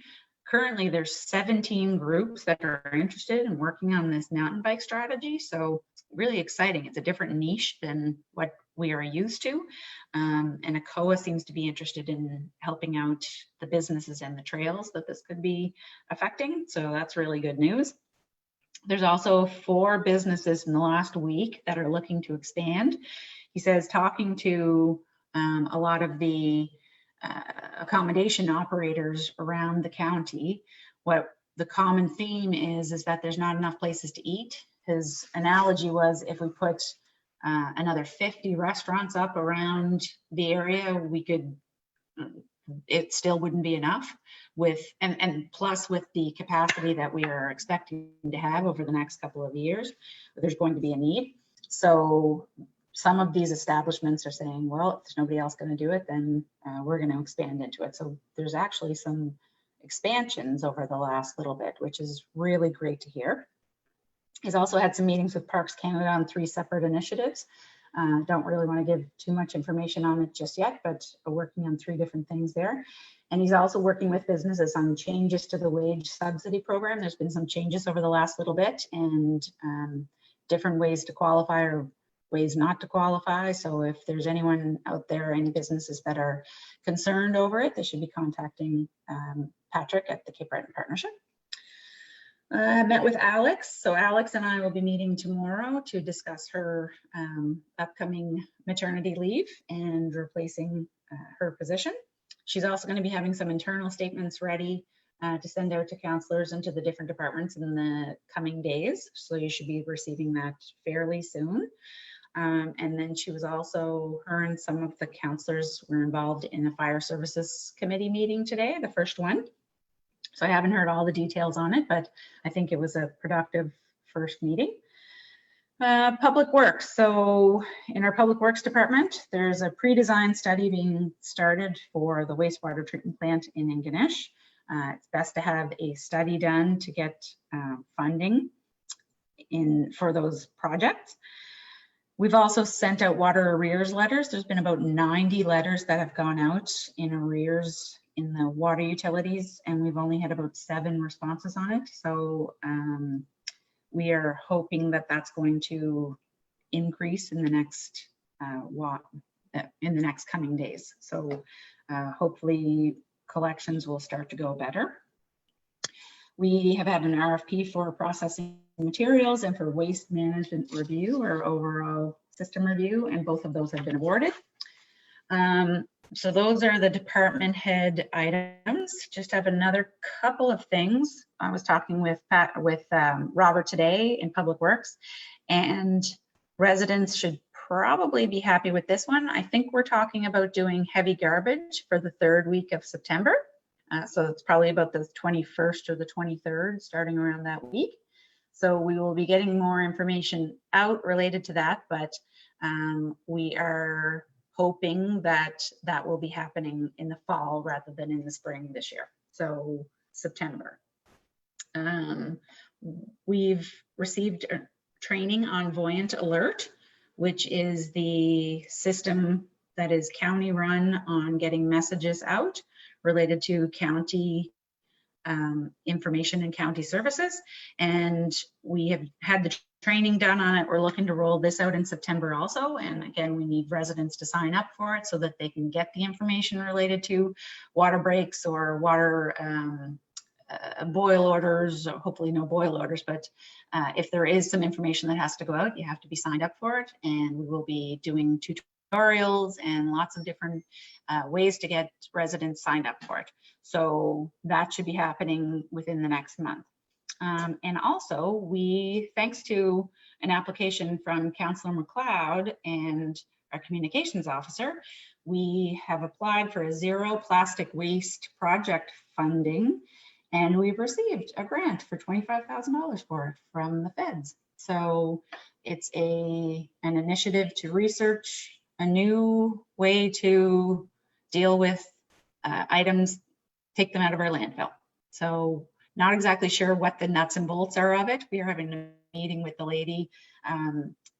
currently there's 17 groups that are interested in working on this mountain bike strategy. So really exciting. It's a different niche than what we are used to. And ACOA seems to be interested in helping out the businesses and the trails that this could be affecting. So that's really good news. There's also 4 businesses in the last week that are looking to expand. He says talking to a lot of the accommodation operators around the county, what the common theme is that there's not enough places to eat. His analogy was if we put another 50 restaurants up around the area, we could, it still wouldn't be enough with, and plus with the capacity that we are expecting to have over the next couple of years, there's going to be a need. So some of these establishments are saying, well, if there's nobody else going to do it, then we're going to expand into it. So there's actually some expansions over the last little bit, which is really great to hear. He's also had some meetings with Parks Canada on 3 separate initiatives. Don't really want to give too much information on it just yet, but working on 3 different things there. And he's also working with businesses on changes to the wage subsidy program. There's been some changes over the last little bit, and different ways to qualify or ways not to qualify. So if there's anyone out there, any businesses that are concerned over it, they should be contacting Patrick at the Cape Breton Partnership. I met with Alex. So Alex and I will be meeting tomorrow to discuss her upcoming maternity leave and replacing her position. She's also going to be having some internal statements ready to send out to counselors and to the different departments in the coming days. So you should be receiving that fairly soon. And then she was also, her and some of the counselors were involved in a fire services committee meeting today, the first one. So I haven't heard all the details on it, but I think it was a productive first meeting. Public Works. So in our Public Works department, there's a pre-design study being started for the wastewater treatment plant in Ingonish. It's best to have a study done to get funding for those projects. We've also sent out water arrears letters. There's been about 90 letters that have gone out in arrears in the water utilities, and we've only had about 7 responses on it. So we are hoping that that's going to increase in the next coming days. So hopefully collections will start to go better. We have had an RFP for processing materials and for waste management review or overall system review, and both of those have been awarded. So those are the department head items. Just have another couple of things. I was talking with Robert today in Public Works, and residents should probably be happy with this one. I think we're talking about doing heavy garbage for the 3rd week of September. So it's probably about the 21st or the 23rd, starting around that week. So we will be getting more information out related to that, but we are hoping that that will be happening in the fall rather than in the spring this year. So September. We've received training on Voyant Alert, which is the system that is county run on getting messages out related to county information and county services. And we have had the training done on it. We're looking to roll this out in September also. And again, we need residents to sign up for it so that they can get the information related to water breaks or water boil orders, hopefully no boil orders, but if there is some information that has to go out, you have to be signed up for it. And we will be doing tutorials and lots of different ways to get residents signed up for it. So that should be happening within the next month. And also we, thanks to an application from Councillor McLeod and our communications officer, we have applied for a zero plastic waste project funding, and we've received a grant for $25,000 for it from the feds. So it's an initiative to research a new way to deal with items, take them out of our landfill. So not exactly sure what the nuts and bolts are of it. We are having a meeting with the lady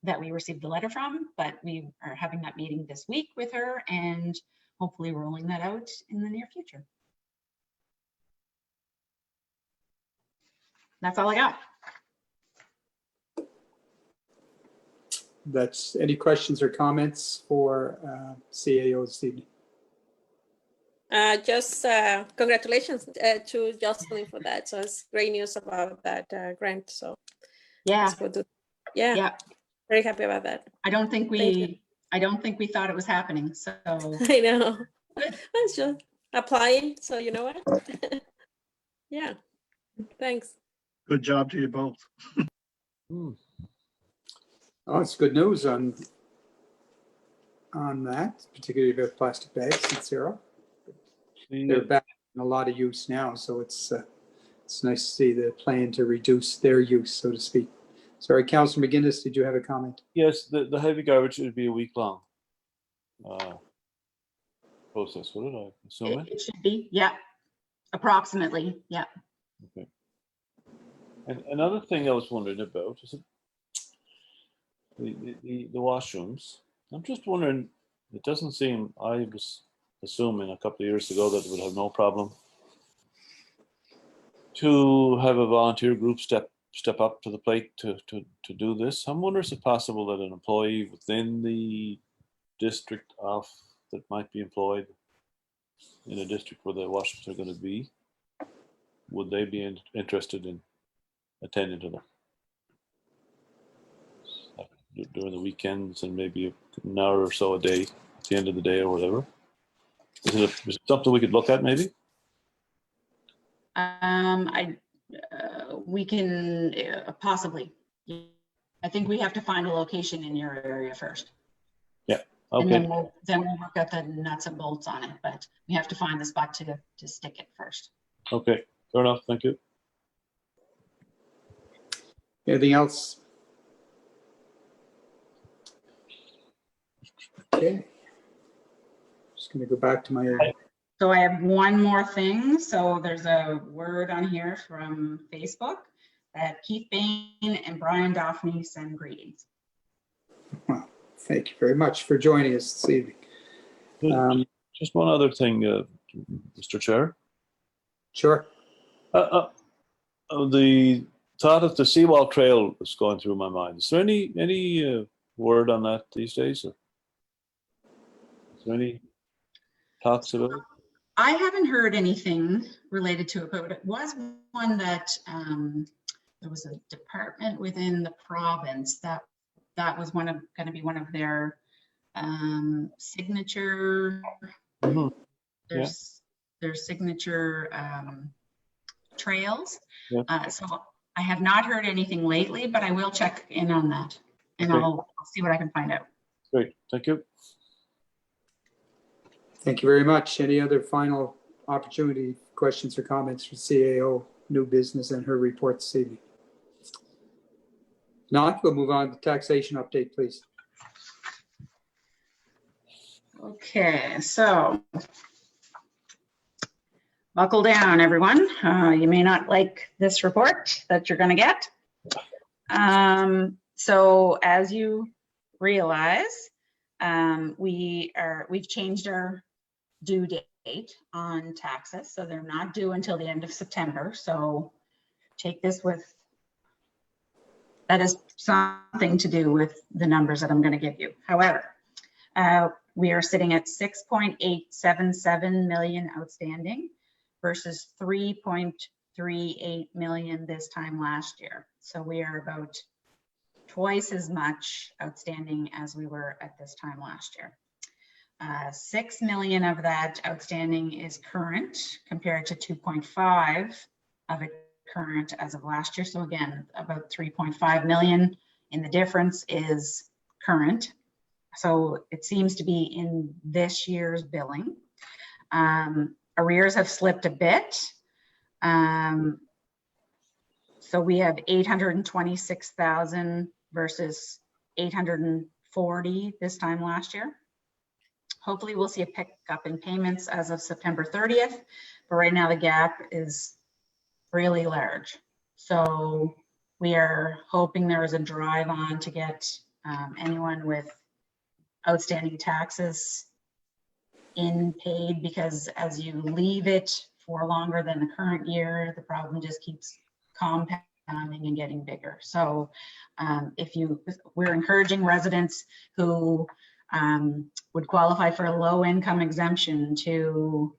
that we received the letter from, but we are having that meeting this week with her and hopefully rolling that out in the near future. That's all I got. That's, any questions or comments for CAO this evening? Just congratulations to Jocelyn for that. So it's great news about that grant. So Yeah. it's good to, yeah, very happy about that. I don't think we thought it was happening. So I know. That's just applying. So you know what? Yeah. Thanks. Good job to you both. Oh, it's good news on that, particularly about plastic bags at zero. They're back in a lot of use now, so it's nice to see the plan to reduce their use, so to speak. Sorry, Councillor McGuinness, did you have a comment? Yes, the heavy garbage would be a week-long process, would it? I assume it should be, yeah, approximately, yeah. Okay. And another thing I was wondering about is the washrooms. I'm just wondering, it doesn't seem, I was assuming a couple of years ago that it would have no problem to have a volunteer group step up to the plate to do this. I'm wondering, is it possible that an employee within the district that might be employed in a district where the washrooms are going to be, would they be interested in attending to them during the weekends and maybe an hour or so a day at the end of the day or whatever? Is it something we could look at maybe? We can possibly. I think we have to find a location in your area first. Yeah. Okay. And then we'll work out the nuts and bolts on it, but we have to find the spot to stick it first. Okay. Fair enough. Thank you. Anything else? Okay. Just going to go back to my. So I have one more thing. So there's a word on here from Facebook that Keith Bain and Brian Daphne send greetings. Well, thank you very much for joining us this evening. Just one other thing, Mr. Chair. Sure. The thought of the Seawall Trail is going through my mind. Is there any word on that these days? Or is there any talks about it? I haven't heard anything related to it, but it was one that there was a department within the province that was going to be one of their signature. Their signature trails. Yeah. So I have not heard anything lately, but I will check in on that, and okay. I'll see what I can find out. Great, thank you. Thank you very much. Any other final opportunity, questions or comments for CAO, new business and her report this evening? Not, we'll move on to taxation update, please. Okay, so buckle down, everyone. You may not like this report that you're going to get. So as you realize, we've changed our due date on taxes, so they're not due until the end of September. So take this with, that is something to do with the numbers that I'm going to give you. However, we are sitting at 6.877 million outstanding versus 3.38 million this time last year. So we are about twice as much outstanding as we were at this time last year. 6 million of that outstanding is current compared to 2.5 of it current as of last year. So again, about 3.5 million in the difference is current. So it seems to be in this year's billing. Arrears have slipped a bit. So we have 826,000 versus 840 this time last year. Hopefully we'll see a pickup in payments as of September 30th, but right now the gap is really large. So we are hoping there is a drive on to get anyone with outstanding taxes in paid, because as you leave it for longer than the current year, the problem just keeps compounding and getting bigger. So we're encouraging residents who would qualify for a low income exemption to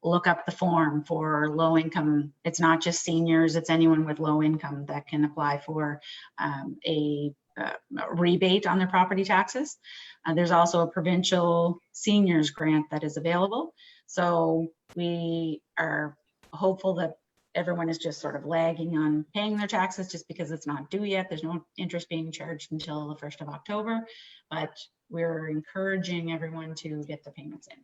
look up the form for low income. It's not just seniors, it's anyone with low income that can apply for a rebate on their property taxes. There's also a provincial seniors grant that is available. So we are hopeful that everyone is just sort of lagging on paying their taxes just because it's not due yet. There's no interest being charged until the 1st of October, but we're encouraging everyone to get the payments in.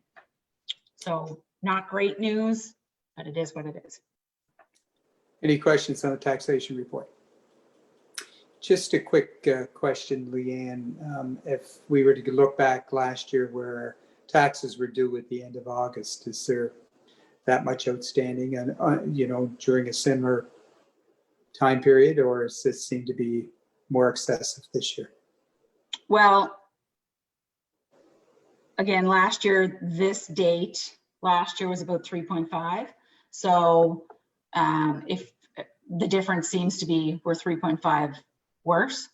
So not great news, but it is what it is. Any questions on the taxation report? Just a quick question, Leanne. If we were to look back last year where taxes were due at the end of August, is there that much outstanding and during a similar time period, or does this seem to be more excessive this year? Well, again, last year, this date, last year was about 3.5. So if the difference seems to be we're 3.5 worse.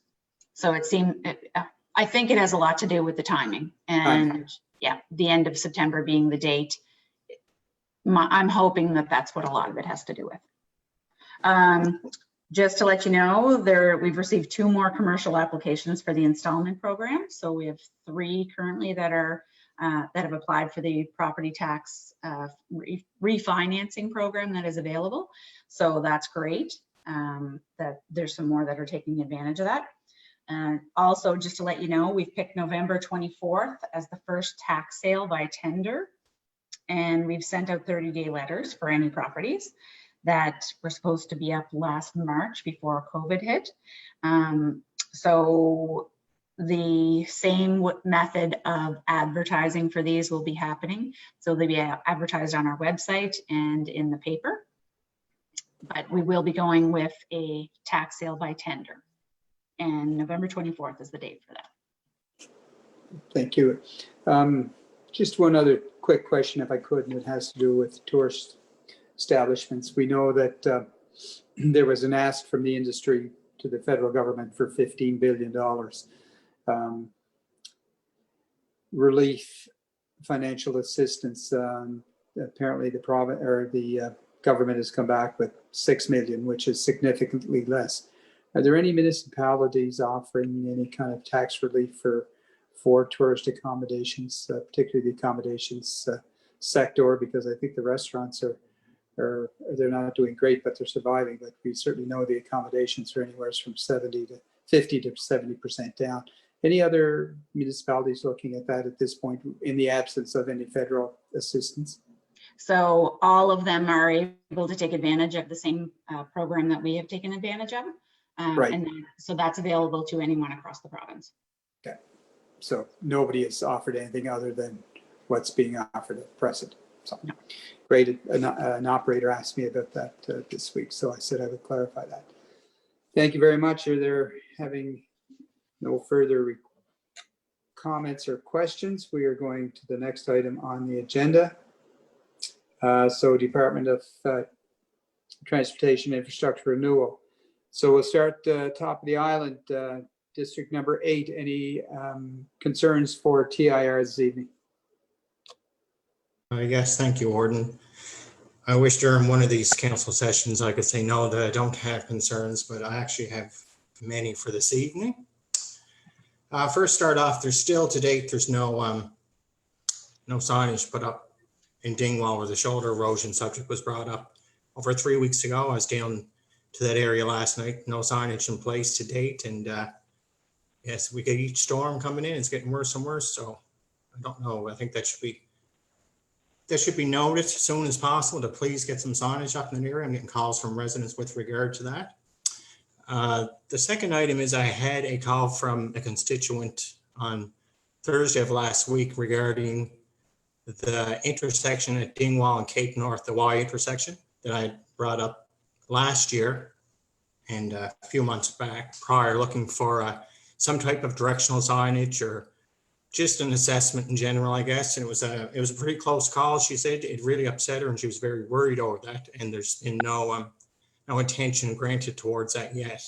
So I think it has a lot to do with the timing and yeah, the end of September being the date. I'm hoping that that's what a lot of it has to do with. Just to let you know, we've received 2 more commercial applications for the installment program. So we have 3 currently that have applied for the property tax refinancing program that is available. So that's great that there's some more that are taking advantage of that. Also, just to let you know, we've picked November 24th as the first tax sale by tender. And we've sent out 30-day letters for any properties that were supposed to be up last March before COVID hit. So the same method of advertising for these will be happening. So they'll be advertised on our website and in the paper. But we will be going with a tax sale by tender. And November 24th is the date for that. Thank you. Just one other quick question, if I could, and it has to do with tourist establishments. We know that there was an ask from the industry to the federal government for $15 billion. Relief, financial assistance. Apparently the government has come back with $6 million, which is significantly less. Are there any municipalities offering any kind of tax relief for tourist accommodations, particularly the accommodations sector? Because I think the restaurants they're not doing great, but they're surviving. But we certainly know the accommodations are anywhere from 50 to 70% down. Any other municipalities looking at that at this point in the absence of any federal assistance? So all of them are able to take advantage of the same program that we have taken advantage of. Right. And so that's available to anyone across the province. Okay. So nobody has offered anything other than what's being offered at present. So no. Great. An operator asked me about that this week, so I said I would clarify that. Thank you very much. Are there having no further comments or questions? We are going to the next item on the agenda. So Department of Transportation Infrastructure Renewal. So we'll start top of the island, District number 8. Any concerns for TIR this evening? Yes, thank you, Warden. I wish during one of these council sessions I could say no, that I don't have concerns, but I actually have many for this evening. First, start off, there's still to date, there's no signage put up in Dingwall where the shoulder erosion subject was brought up. Over 3 weeks ago, I was down to that area last night, no signage in place to date. And yes, we get each storm coming in, it's getting worse and worse. So I don't know, I think that should be noted as soon as possible to please get some signage up in the area. I'm getting calls from residents with regard to that. The second item is I had a call from a constituent on Thursday of last week regarding the intersection at Dingwall and Cape North, the Y intersection that I brought up last year and a few months back prior, looking for some type of directional signage or just an assessment in general, I guess. And it was a pretty close call. She said it really upset her and she was very worried over that. And there's been no attention granted towards that yet.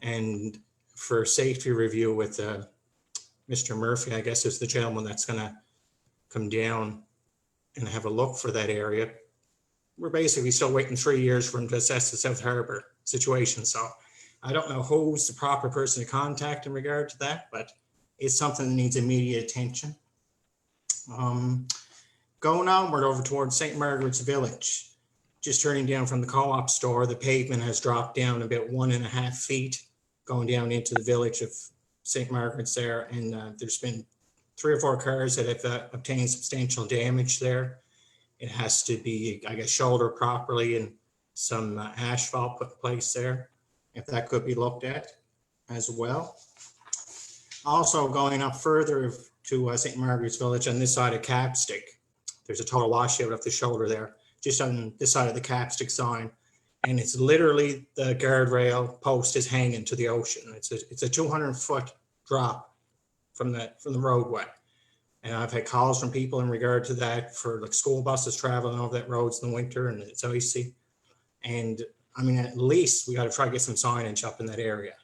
And for safety review with Mr. Murphy, I guess is the gentleman that's going to come down and have a look for that area. We're basically still waiting 3 years for him to assess the South Harbour situation. So I don't know who's the proper person to contact in regard to that, but it's something that needs immediate attention. Going onward over towards St. Margaret's Village, just turning down from the co-op store, the pavement has dropped down about 1.5 feet going down into the village of St. Margaret's there. And there's been 3 or 4 cars that have obtained substantial damage there. It has to be, I guess, shouldered properly and some asphalt put in place there, if that could be looked at as well. Also going up further to St. Margaret's Village on this side of Capstick, there's a total washout of the shoulder there, just on this side of the Capstick sign. And it's literally the guardrail post is hanging to the ocean. It's a 200-foot drop from the roadway. And I've had calls from people in regard to that for like school buses traveling over that roads in the winter and it's icy. And I mean, at least we got to try to get some signage up in that area.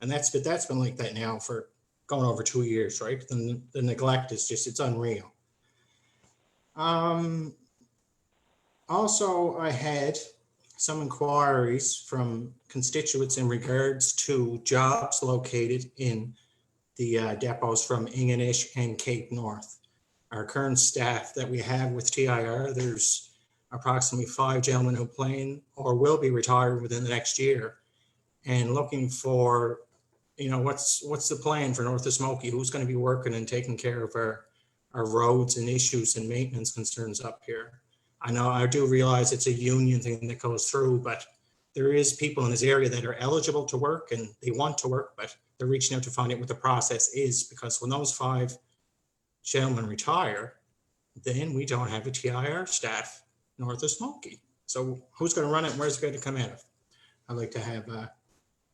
And that's been like that now for going over 2 years, right? The neglect is just, it's unreal. Also, I had some inquiries from constituents in regards to jobs located in the depots from Ingonish and Cape North. Our current staff that we have with TIR, there's approximately 5 gentlemen who plan or will be retired within the next year, and looking for, you know, what's the plan for North of Smoky? Who's going to be working and taking care of our roads and issues and maintenance concerns up here? I know I do realize it's a union thing that goes through, but there is people in this area that are eligible to work and they want to work, but they're reaching out to find out what the process is, because when those 5 gentlemen retire, then we don't have a TIR staff North of Smoky. So who's going to run it? Where's it going to come out of? I'd like to have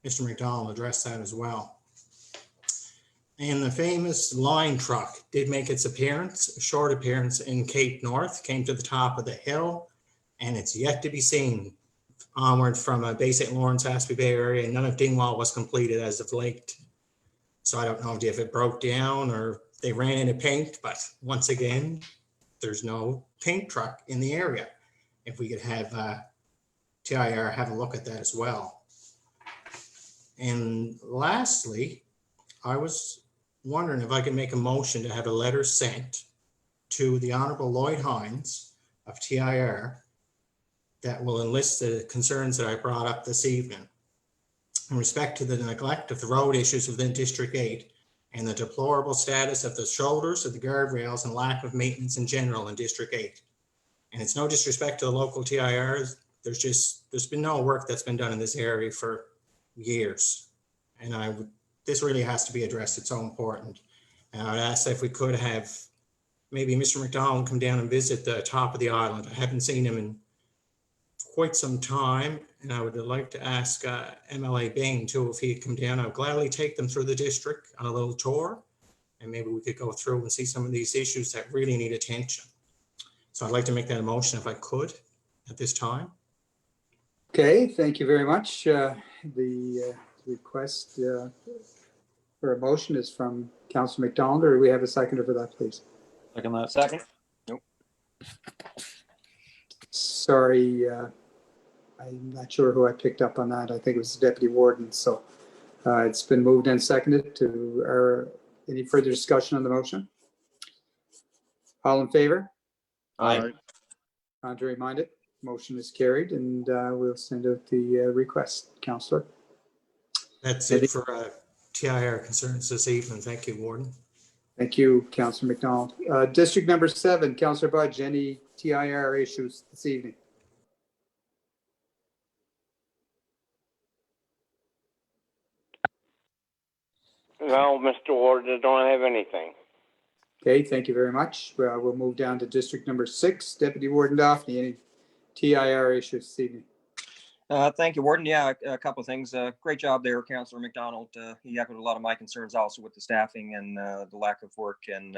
Mr. McDonald address that as well. And the famous line truck did make its appearance, a short appearance in Cape North, came to the top of the hill, and it's yet to be seen onward from Bay St. Lawrence, Aspey Bay area, and none of Dingwall was completed as of late. So I don't know if it broke down or they ran into paint, but once again, there's no paint truck in the area. If we could have TIR have a look at that as well. And lastly, I was wondering if I could make a motion to have a letter sent to the Honorable Lloyd Hines of TIR that will enlist the concerns that I brought up this evening in respect to the neglect of the road issues within District 8 and the deplorable status of the shoulders of the guardrails and lack of maintenance in general in District 8. And it's no disrespect to the local TIRs. There's been no work that's been done in this area for years. And this really has to be addressed. It's so important. And I'd ask if we could have maybe Mr. McDonald come down and visit the top of the island. I haven't seen him in quite some time, and I would like to ask MLA Bain too if he'd come down. I would gladly take them through the district on a little tour, and maybe we could go through and see some of these issues that really need attention. So I'd like to make that a motion if I could at this time. Okay, thank you very much. The request for a motion is from Councillor McDonald, or do we have a seconder for that, please? Second that. Second. Nope. Sorry, I'm not sure who I picked up on that. I think it was the Deputy Warden. So it's been moved and seconded. Any further discussion on the motion? All in favor? Aye. Contrary minded? Motion is carried, and we'll send out the request, Councillor. That's it for TIR concerns this evening. Thank you, Warden. Thank you, Councillor McDonald. District number 7, Councillor Budge, any TIR issues this evening? No, Mr. Ward, I don't have anything. Okay, thank you very much. We'll move down to District number 6, Deputy Warden Daphne, any TIR issues this evening? Thank you, Warden. Yeah, a couple of things. Great job there, Councillor McDonald. He echoed a lot of my concerns also with the staffing and the lack of work, and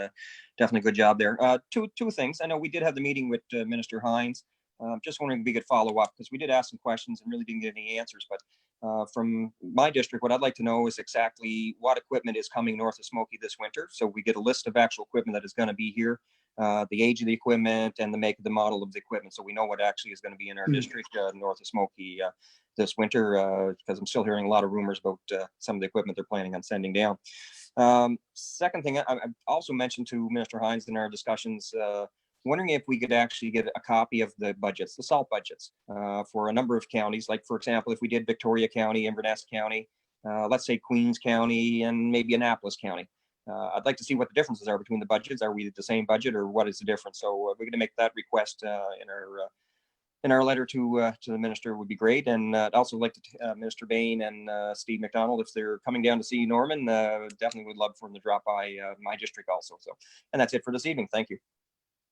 definitely good job there. Two things. I know we did have the meeting with Minister Hines. Just wondering if we could follow up, because we did ask some questions and really didn't get any answers. But from my district, what I'd like to know is exactly what equipment is coming north of Smoky this winter. So we get a list of actual equipment that is going to be here, the age of the equipment and the make of the model of the equipment. So we know what actually is going to be in our district north of Smoky this winter, because I'm still hearing a lot of rumors about some of the equipment they're planning on sending down. Second thing, I also mentioned to Minister Hines in our discussions, wondering if we could actually get a copy of the budgets, the salt budgets, for a number of counties. Like, for example, if we did Victoria County, Inverness County, let's say Queens County, and maybe Annapolis County. I'd like to see what the differences are between the budgets. Are we the same budget, or what is the difference? So we're going to make that request in our letter to the minister would be great. And I'd also like to Minister Bain and Steve McDonald, if they're coming down to see Norman, definitely would love for them to drop by my district also. So, and that's it for this evening. Thank you.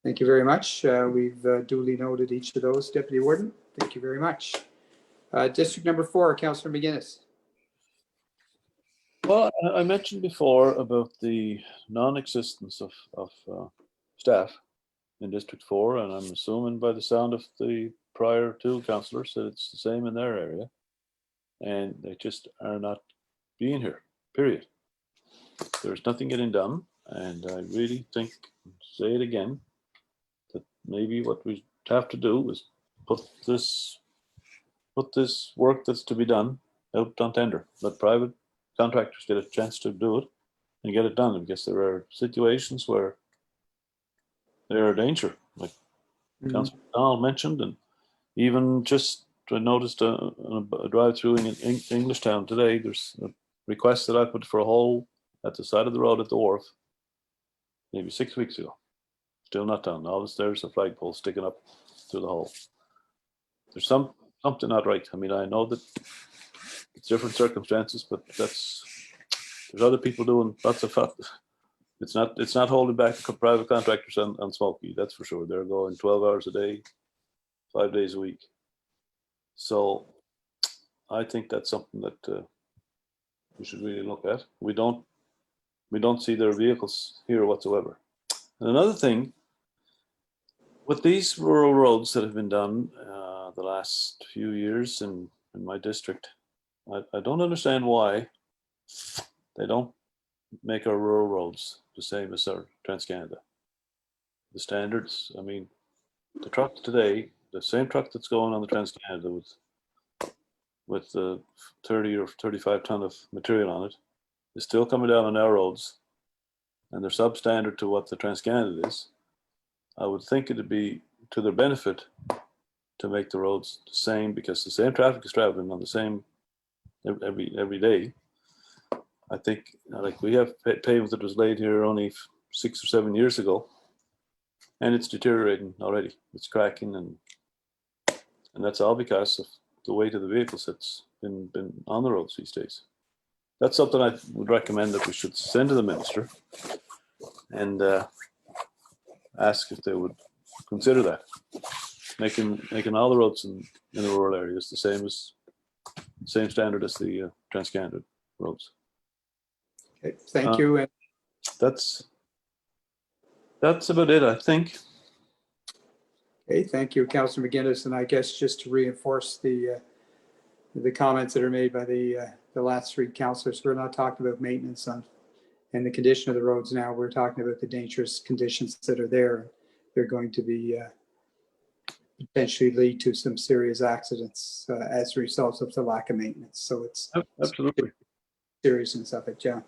Thank you very much. We've duly noted each of those, Deputy Warden. Thank you very much. District number 4, Councillor McGuinness. Well, I mentioned before about the non-existence of staff in District 4, and I'm assuming by the sound of the prior 2 councillors that it's the same in their area, and they just are not being here, period. There's nothing getting done, and I really think, say it again, that maybe what we have to do is put this work that's to be done out on tender. Let private contractors get a chance to do it and get it done, because there are situations where they're a danger, like Councillor McDonald mentioned, and even just I noticed a drive-through in Englishtown today. There's a request that I put for a hole at the side of the road at the wharf maybe 6 weeks ago. Still not done. Now there's a flagpole sticking up through the hole. There's something not right. I mean, I know that it's different circumstances, but there's other people doing lots of fun. It's not holding back private contractors on Smoky, that's for sure. They're going 12 hours a day, 5 days a week. So I think that's something that we should really look at. We don't see their vehicles here whatsoever. And another thing, with these rural roads that have been done the last few years in my district, I don't understand why they don't make our rural roads the same as our TransCanada. The standards, I mean, the truck today, the same truck that's going on the TransCanada with the 30 or 35 ton of material on it is still coming down on our roads, and they're substandard to what the TransCanada is. I would think it'd be to their benefit to make the roads the same, because the same traffic is traveling on the same every day. I think, like, we have pavement that was laid here only 6 or 7 years ago, and it's deteriorating already. It's cracking, and that's all because of the weight of the vehicles that's been on the roads these days. That's something I would recommend that we should send to the minister and ask if they would consider that, making all the roads in the rural areas the same standard as the TransCanada roads. Okay, thank you. And that's about it, I think. okay, thank you, Councillor McGuinness. And I guess just to reinforce the comments that are made by the last 3 councillors, we're not talking about maintenance and the condition of the roads now. We're talking about the dangerous conditions that are there. They're going to be potentially lead to some serious accidents as a result of the lack of maintenance. So it's absolutely seriousness of it, yeah.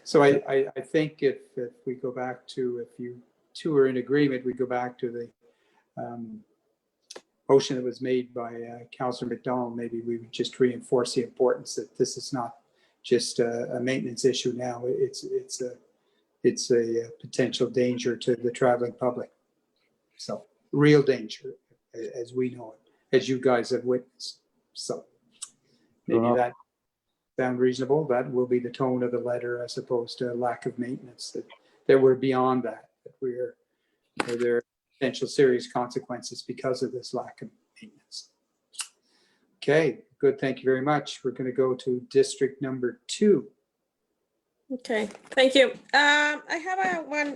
So I think if we go back to, if you 2 are in agreement, we go back to the motion that was made by Councillor McDonald. Maybe we would just reinforce the importance that this is not just a maintenance issue now. It's a potential danger to the traveling public. So real danger, as we know it, as you guys have witnessed. So maybe that sound reasonable. That will be the tone of the letter, as opposed to lack of maintenance, that we're beyond that there are potential serious consequences because of this lack of maintenance. Okay, good. Thank you very much. We're going to go to district number 2. Okay, thank you. I have one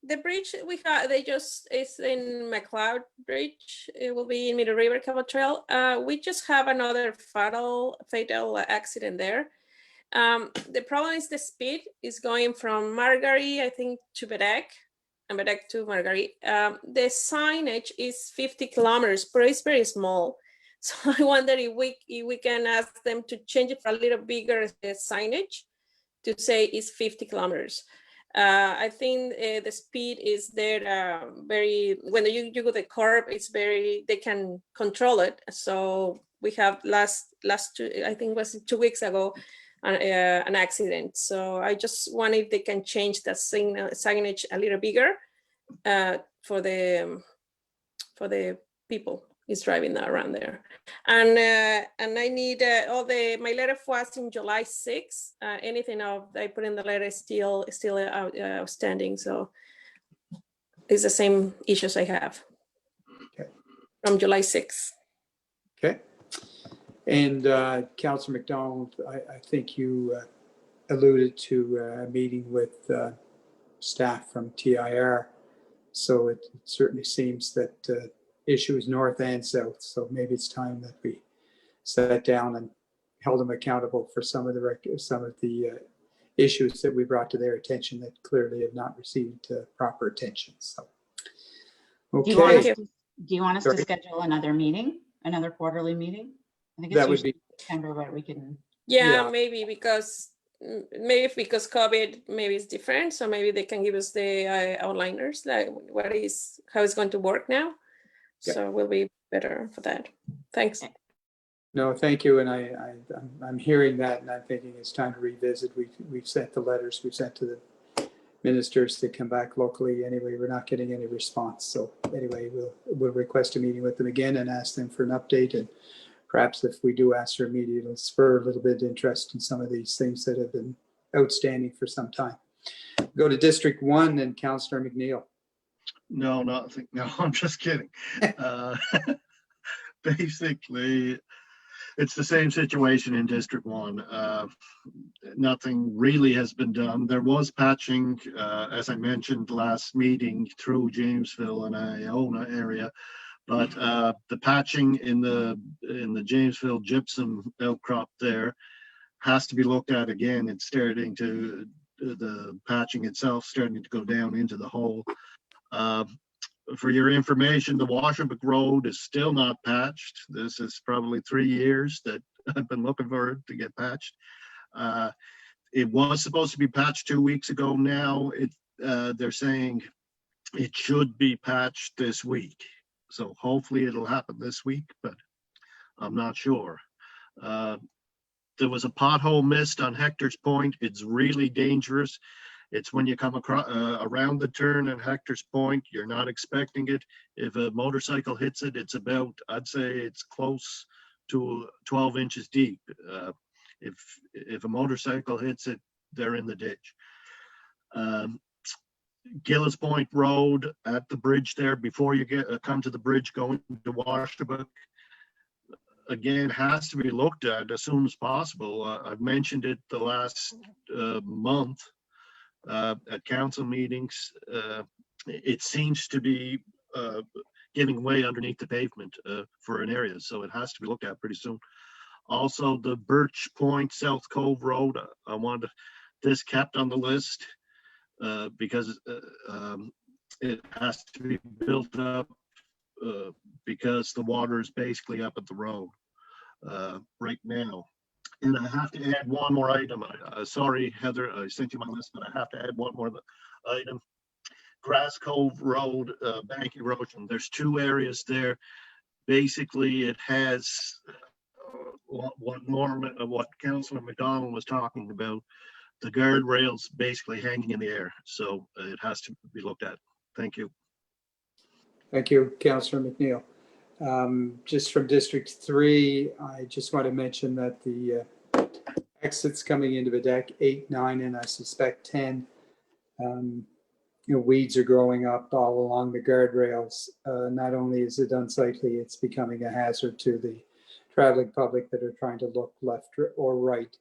The bridge we have, it's in McLeod Bridge. It will be in Middle River Cable Trail. We just have another fatal accident there. The problem is the speed is going from Margary, I think, to Bedek, and Bedek to Margary. The signage is 50 kilometers, but it's very small. So I wonder if we can ask them to change it for a little bigger signage to say it's 50 kilometers. I think the speed is there when you go the curb, it's very, they can control it. So we have last I think it was 2 weeks ago, an accident. So I just wonder if they can change the signage a little bigger for the people is driving around there. And I need my letter was in July 6th. Anything I put in the letter is still outstanding. So it's the same issues I have from July 6th. Okay. And Councillor McDonald, I think you alluded to a meeting with staff from TIR. So it certainly seems that issue is north and south. So maybe it's time that we sat down and held them accountable for some of the issues that we brought to their attention that clearly have not received proper attention. So, okay. Do you want us to schedule another meeting, another quarterly meeting? I think it's that would be September, but we can. Yeah, maybe because COVID maybe it's different. So maybe they can give us the outliners, like how it's going to work now. Yeah. So we'll be better for that. Thanks. No, thank you. And I'm hearing that, and I'm thinking it's time to revisit. We've sent the letters we've sent to the ministers to come back locally. Anyway, we're not getting any response. So anyway, we'll request a meeting with them again and ask them for an update. And perhaps if we do ask for a meeting, it'll spur a little bit of interest in some of these things that have been outstanding for some time. Go to District 1 and Councillor McNeil. No, nothing. No, I'm just kidding. Basically, it's the same situation in District 1. Nothing really has been done. There was patching, as I mentioned last meeting, through Jamesville and Iona area, but the patching in the Jamesville gypsum outcrop there has to be looked at again. It's starting to, the patching itself starting to go down into the hole. For your information, the Washabek Road is still not patched. This is probably 3 years that I've been looking for it to get patched. It was supposed to be patched 2 weeks ago. Now they're saying it should be patched this week. So hopefully it'll happen this week, but I'm not sure. There was a pothole missed on Hector's Point. It's really dangerous. It's when you come across around the turn at Hector's Point, you're not expecting it. If a motorcycle hits it, it's about, I'd say it's close to 12 inches deep. If a motorcycle hits it, they're in the ditch. Gillis Point Road at the bridge there, before you come to the bridge going to Washabek, again, has to be looked at as soon as possible. I've mentioned it the last month. At council meetings, it seems to be giving way underneath the pavement for an area, so it has to be looked at pretty soon. Also, the Birch Point South Cove Road, I wanted this kept on the list because it has to be built up because the water is basically up at the road right now. And I have to add one more item. Sorry, Heather, I sent you my list, but I have to add one more item. Grass Cove Road, bank erosion. There's 2 areas there. Basically, it has what Councillor McDonald was talking about. The guardrails basically hanging in the air, so it has to be looked at. Thank you. Thank you, Councillor McNeil. Just from District 3, I just want to mention that the exits coming into the deck 8, 9, and I suspect 10, weeds are growing up all along the guardrails. Not only is it unsightly, it's becoming a hazard to the traveling public that are trying to look left or right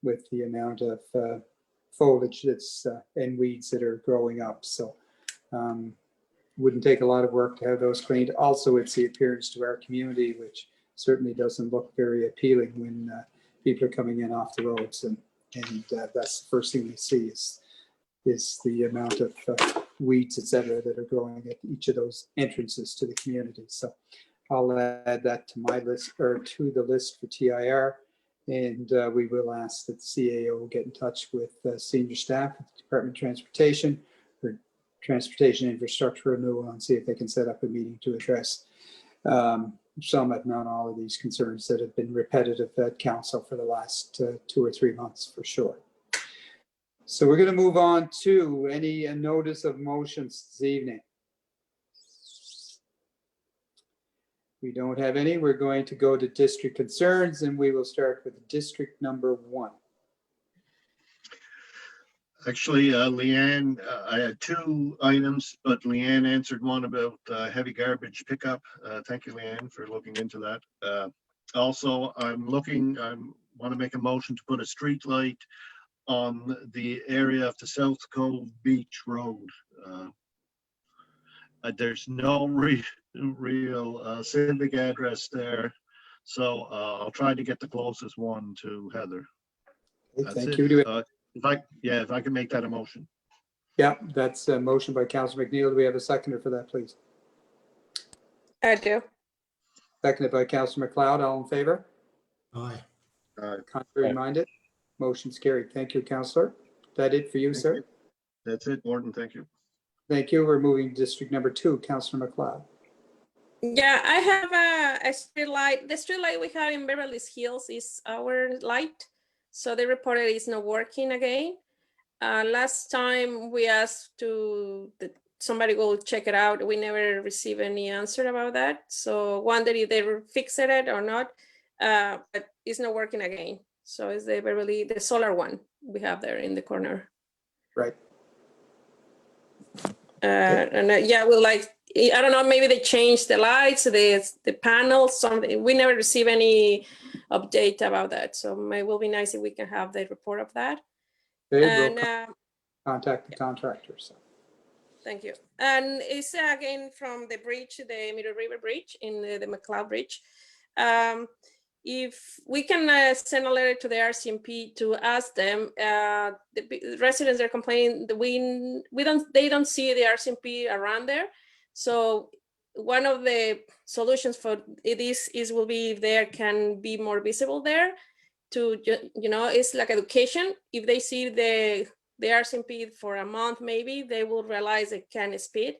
with the amount of foliage that's and weeds that are growing up. So Wouldn't take a lot of work to have those cleaned. Also, it's the appearance to our community, which certainly doesn't look very appealing when people are coming in off the roads, and that's the first thing we see is the amount of weeds, etc., that are growing at each of those entrances to the community. So I'll add that to my list, or to the list for TIR, and we will ask that the CAO get in touch with senior staff at the Department of Transportation or Transportation Infrastructure Renewal and see if they can set up a meeting to address some, if not all, of these concerns that have been repetitive at council for the last 2 or 3 months for sure. So we're going to move on to any notice of motions this evening. We don't have any. We're going to go to district concerns, and we will start with district number 1. Actually, Leanne, I had 2 items, but Leanne answered one about heavy garbage pickup. Thank you, Leanne, for looking into that. Also, I want to make a motion to put a street light on the area of the South Cove Beach Road. There's no real civic address there, so I'll try to get the closest one to Heather. Thank you. If I can make that a motion. Yeah, that's a motion by Councillor McNeil. Do we have a seconder for that, please? I do. Seconded by Councillor McLeod. All in favor? Aye. Contrary minded? Motion's carried. Thank you, Councillor. That it for you, Thank sir? you. That's it, Gordon. Thank you. Thank you. We're moving to district number 2, Councillor McLeod. Yeah, I have a street light. The street light we have in Beverly Hills is our light. So they reported it's not working again. Last time we asked that somebody go check it out. We never received any answer about that. So wondered if they fixed it or not, but it's not working again. So it's the solar one we have there in the corner. Right. Yeah, we'll I don't know, maybe they changed the lights, the panels, something. We never receive any update about that. So it will be nice if we can have the report of that. Okay, we'll contact the contractor. So. Thank you. And it's again from the bridge, the Middle River Bridge in the McLeod Bridge. If we can send a letter to the RCMP to ask them, the residents are complaining that they don't see the RCMP around there. So one of the solutions for this will be if there can be more visible there to, it's like education. If they see the RCMP for a month, maybe they will realize they can speed.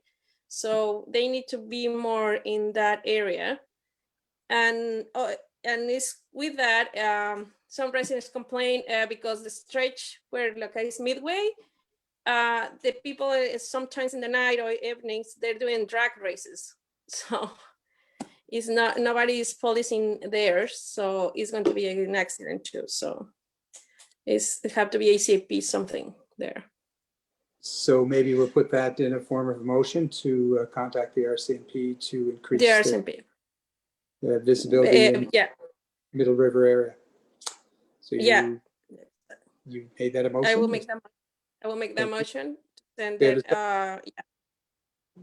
So they need to be more in that area. And it's with that, some residents complain because the stretch where is midway, the people sometimes in the night or evenings, they're doing drag races. So it's nobody is policing there. So it's going to be an accident too. So it have to be ACP something there. So maybe we'll put that in a form of a motion to contact the RCMP to increase the RCMP. Visibility in Middle River area. So you made that a motion? I will make that motion. And then,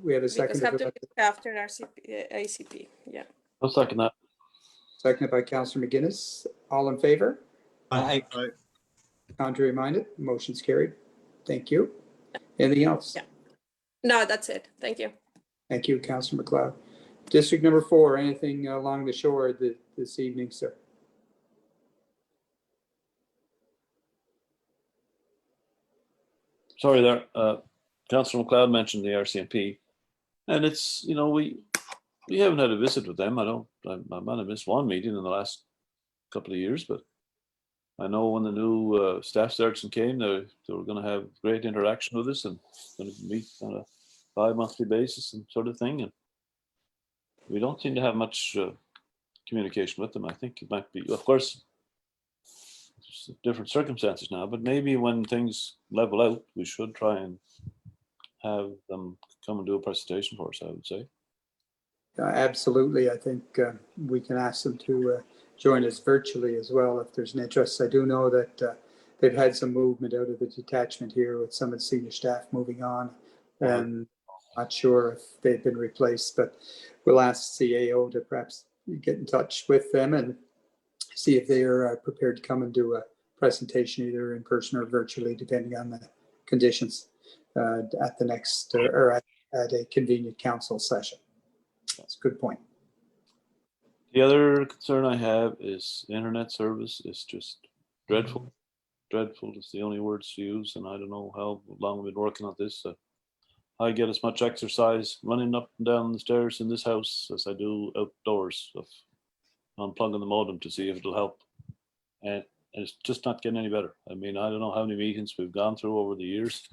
we have a second. Have to be after ACP. Yeah. I'll second that. Seconded by Councillor McGuinness. All in favor? Aye. Aye. Contrary minded? Motion's carried. Thank you. Anything else? Yeah. No, that's it. Thank you. Thank you, Councillor McLeod. District number 4, anything along the shore this evening, sir? Sorry there. Councillor McLeod mentioned the RCMP, and it's, we haven't had a visit with them. I might have missed one meeting in the last couple of years, but I know when the new staff sergeant came, they were going to have great interaction with us and going to meet on a bi-monthly basis and sort of thing. And we don't seem to have much communication with them. I think it might be, of course, different circumstances now, but maybe when things level out, we should try and have them come and do a presentation for us, I would say. Absolutely. I think we can ask them to join us virtually as well if there's an interest. I do know that they've had some movement out of the detachment here with some of the senior staff moving on, and Not sure if they've been replaced, but we'll ask CAO to perhaps get in touch with them and see if they are prepared to come and do a presentation either in person or virtually, depending on the conditions at the next or at a convenient council session. That's a good point. The other concern I have is internet service is just dreadful. Dreadful is the only words to use, and I don't know how long I've been working on this. I get as much exercise running up and down the stairs in this house as I do outdoors of unplugging the modem to see if it'll help. And it's just not getting any better. I mean, I don't know how many meetings we've gone through over the years,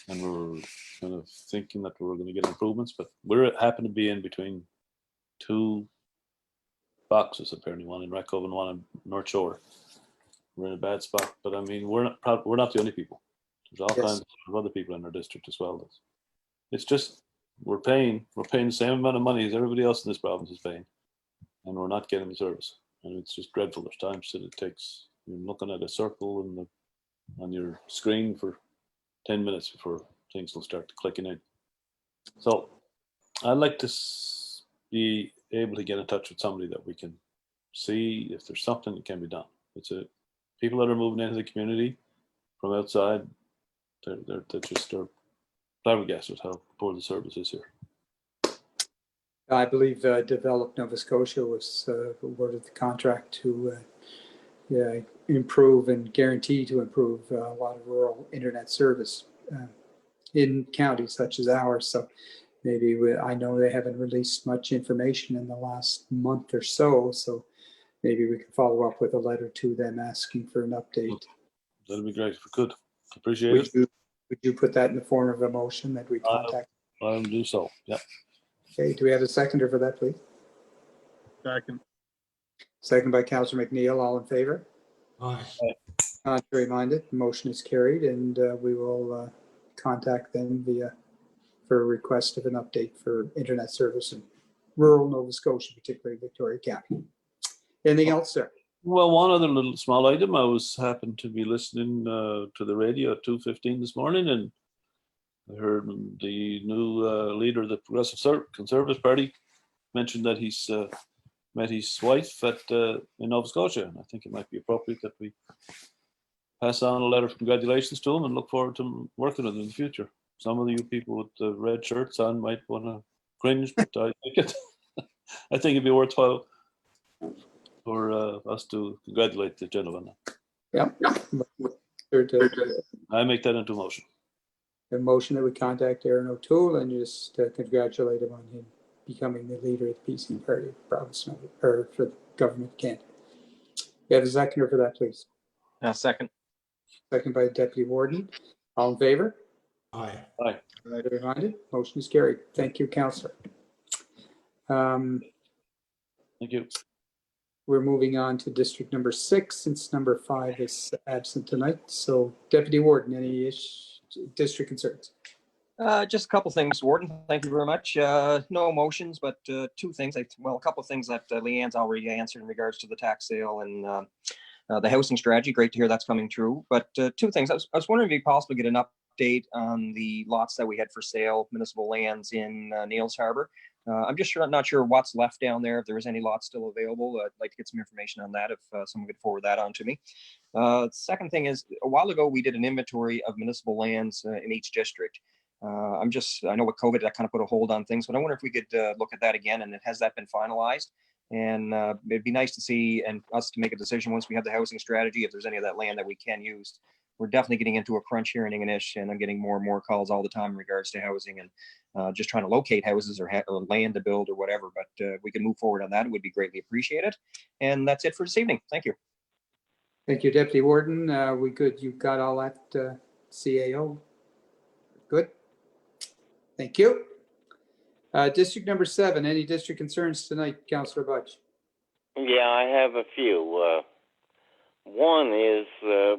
and we're kind of thinking that we're going to get improvements, but we happen to be in between two boxes, apparently, one in Rackov and one in North Shore. We're in a bad spot, but I mean, we're not the only people. There's all kinds of other people in our district as well. It's just we're paying the same amount of money as everybody else in this province is paying, and we're not getting the service. And it's just dreadful. There's times that it takes, you're looking at a circle on your screen for 10 minutes before things will start clicking in. So I'd like to be able to get in touch with somebody that we can see if there's something that can be done. People that are moving into the community from outside, they're just flabbergasted how poor the service is here. I believe Develop Nova Scotia was awarded the contract to improve and guarantee to improve a lot of rural internet service in counties such as ours. So maybe I know they haven't released much information in the last month or so. So maybe we can follow up with a letter to them asking for an update. That'd be great if we could. Appreciate it. Would you put that in the form of a motion that we contact? I'll do so. Yeah. Okay. Do we have a seconder for that, please? Second. Second by Councillor McNeil. All in favor? Aye. Contrary minded, the motion is carried, and we will contact them for a request of an update for internet service in rural Nova Scotia, particularly Victoria County. Anything else, sir? Well, one other little small item. I happened to be listening to the radio at 2:15 this morning, and I heard the new leader of the Progressive Conservative Party mention that he's met his wife in Nova Scotia. And I think it might be appropriate that we pass on a letter of congratulations to him and look forward to working with him in the future. Some of you people with the red shirts on might want to cringe, but I think it'd be worthwhile for us to congratulate the gentleman. Yeah. I make that into a motion. A motion that we contact Aaron O'Toole and just congratulate him on him becoming the leader of the PC party province or for the government of Canada. You have a seconder for that, please. Second. Second by Deputy Warden. All in favor? Aye. Aye. Reminded. Motion is carried. Thank you, Councillor. Thank you. We're moving on to district number 6 since number 5 is absent tonight. So Deputy Warden, any district concerns? Just a couple things, Warden. Thank you very much. No motions, but two things. A couple of things that Leanne's already answered in regards to the tax sale and the housing strategy. Great to hear that's coming through. But two things. I was wondering if it'd be possible to get an update on the lots that we had for sale, municipal lands in Neils Harbor. I'm just not sure what's left down there, if there is any lots still available. I'd like to get some information on that if someone could forward that on to me. Second thing is, a while ago, we did an inventory of municipal lands in each district. I know with COVID, that kind of put a hold on things, but I wonder if we could look at that again, and has that been finalized? And it'd be nice to see and us to make a decision once we have the housing strategy, if there's any of that land that we can use. We're definitely getting into a crunch here in Ingonish, and I'm getting more and more calls all the time in regards to housing and just trying to locate houses or land to build or whatever. But if we can move forward on that, it would be greatly appreciated. And that's it for this evening. Thank you. Thank you, Deputy Warden. We good? You got all that CAO? Good. Thank you. District number 7, any district concerns tonight, Councillor Budge? Yeah, I have a few. One is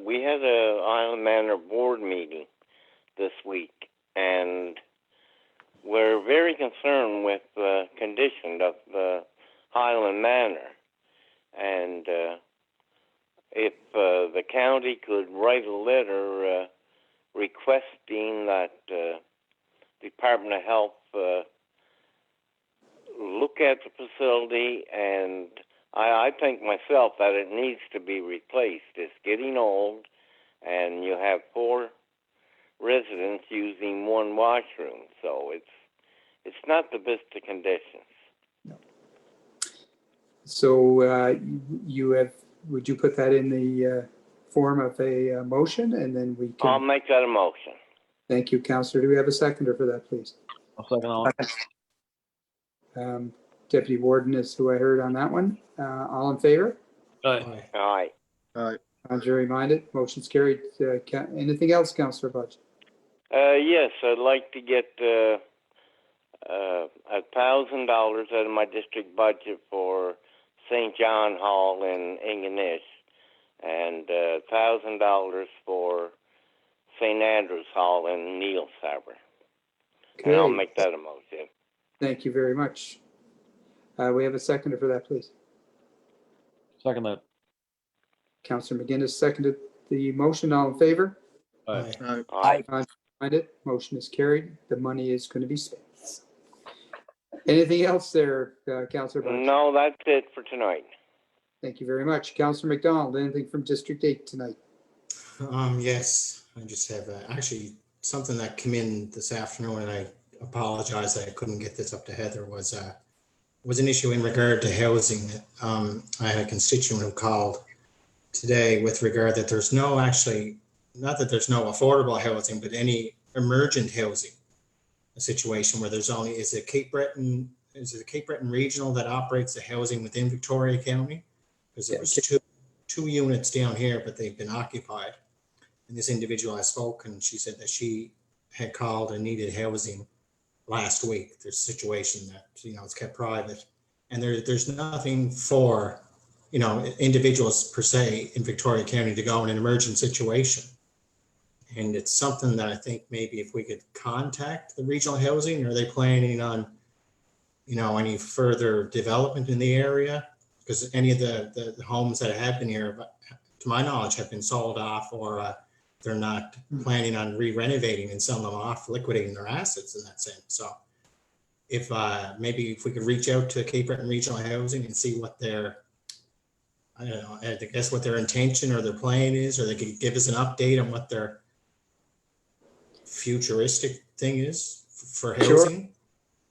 we had a Island Manor board meeting this week, and we're very concerned with the condition of the Highland Manor. And if the county could write a letter requesting that Department of Health look at the facility, and I think myself that it needs to be replaced. It's getting old, and you have 4 residents using 1 washroom, so it's not the best of conditions. So would you put that in the form of a motion, and then we I'll can, make that a motion. thank you, Councillor. Do we have a seconder for that, please? I'll second on. Deputy Warden is who I heard on that one. All in favor? Aye. Aye. Contrary minded, motion's carried. Anything else, Councillor Budge? Yes, I'd like to get $1,000 out of my district budget for St. John Hall in Ingonish, and $1,000 for St. Andrews Hall in Neils Harbor. And I'll make that a motion. Thank you very much. We have a seconder for that, please. Second that. Councillor McGinnis seconded the motion. All in favor? Aye. Aye. Minded, motion is carried. The money is going to be spent. Anything else there, Councillor Budge? No, that's it for tonight. Thank you very much. Councillor McDonald, anything from District 8 tonight? Yes, I just have actually something that came in this afternoon, and I apologize that I couldn't get this up to Heather, was an issue in regard to housing. I had a constituent who called today with regard that there's no actually, not that there's no affordable housing, but any emergent housing, a situation where there's only, is it Cape Breton Regional that operates the housing within Victoria County? Because there was two units down here, but they've been occupied. And this individual I spoke, and she said that she had called and needed housing last week. There's a situation that, it's kept private, and there's nothing for, individuals per se in Victoria County to go in an emergent situation. And it's something that I think maybe if we could contact the regional housing, are they planning on, any further development in the area? Because any of the homes that have been here, to my knowledge, have been sold off, or they're not planning on re-renovating and selling them off, liquidating their assets in that sense. So if maybe if we could reach out to Cape Breton Regional Housing and see what their, I don't know, I guess what their intention or their plan is, or they could give us an update on what their futuristic thing is for housing.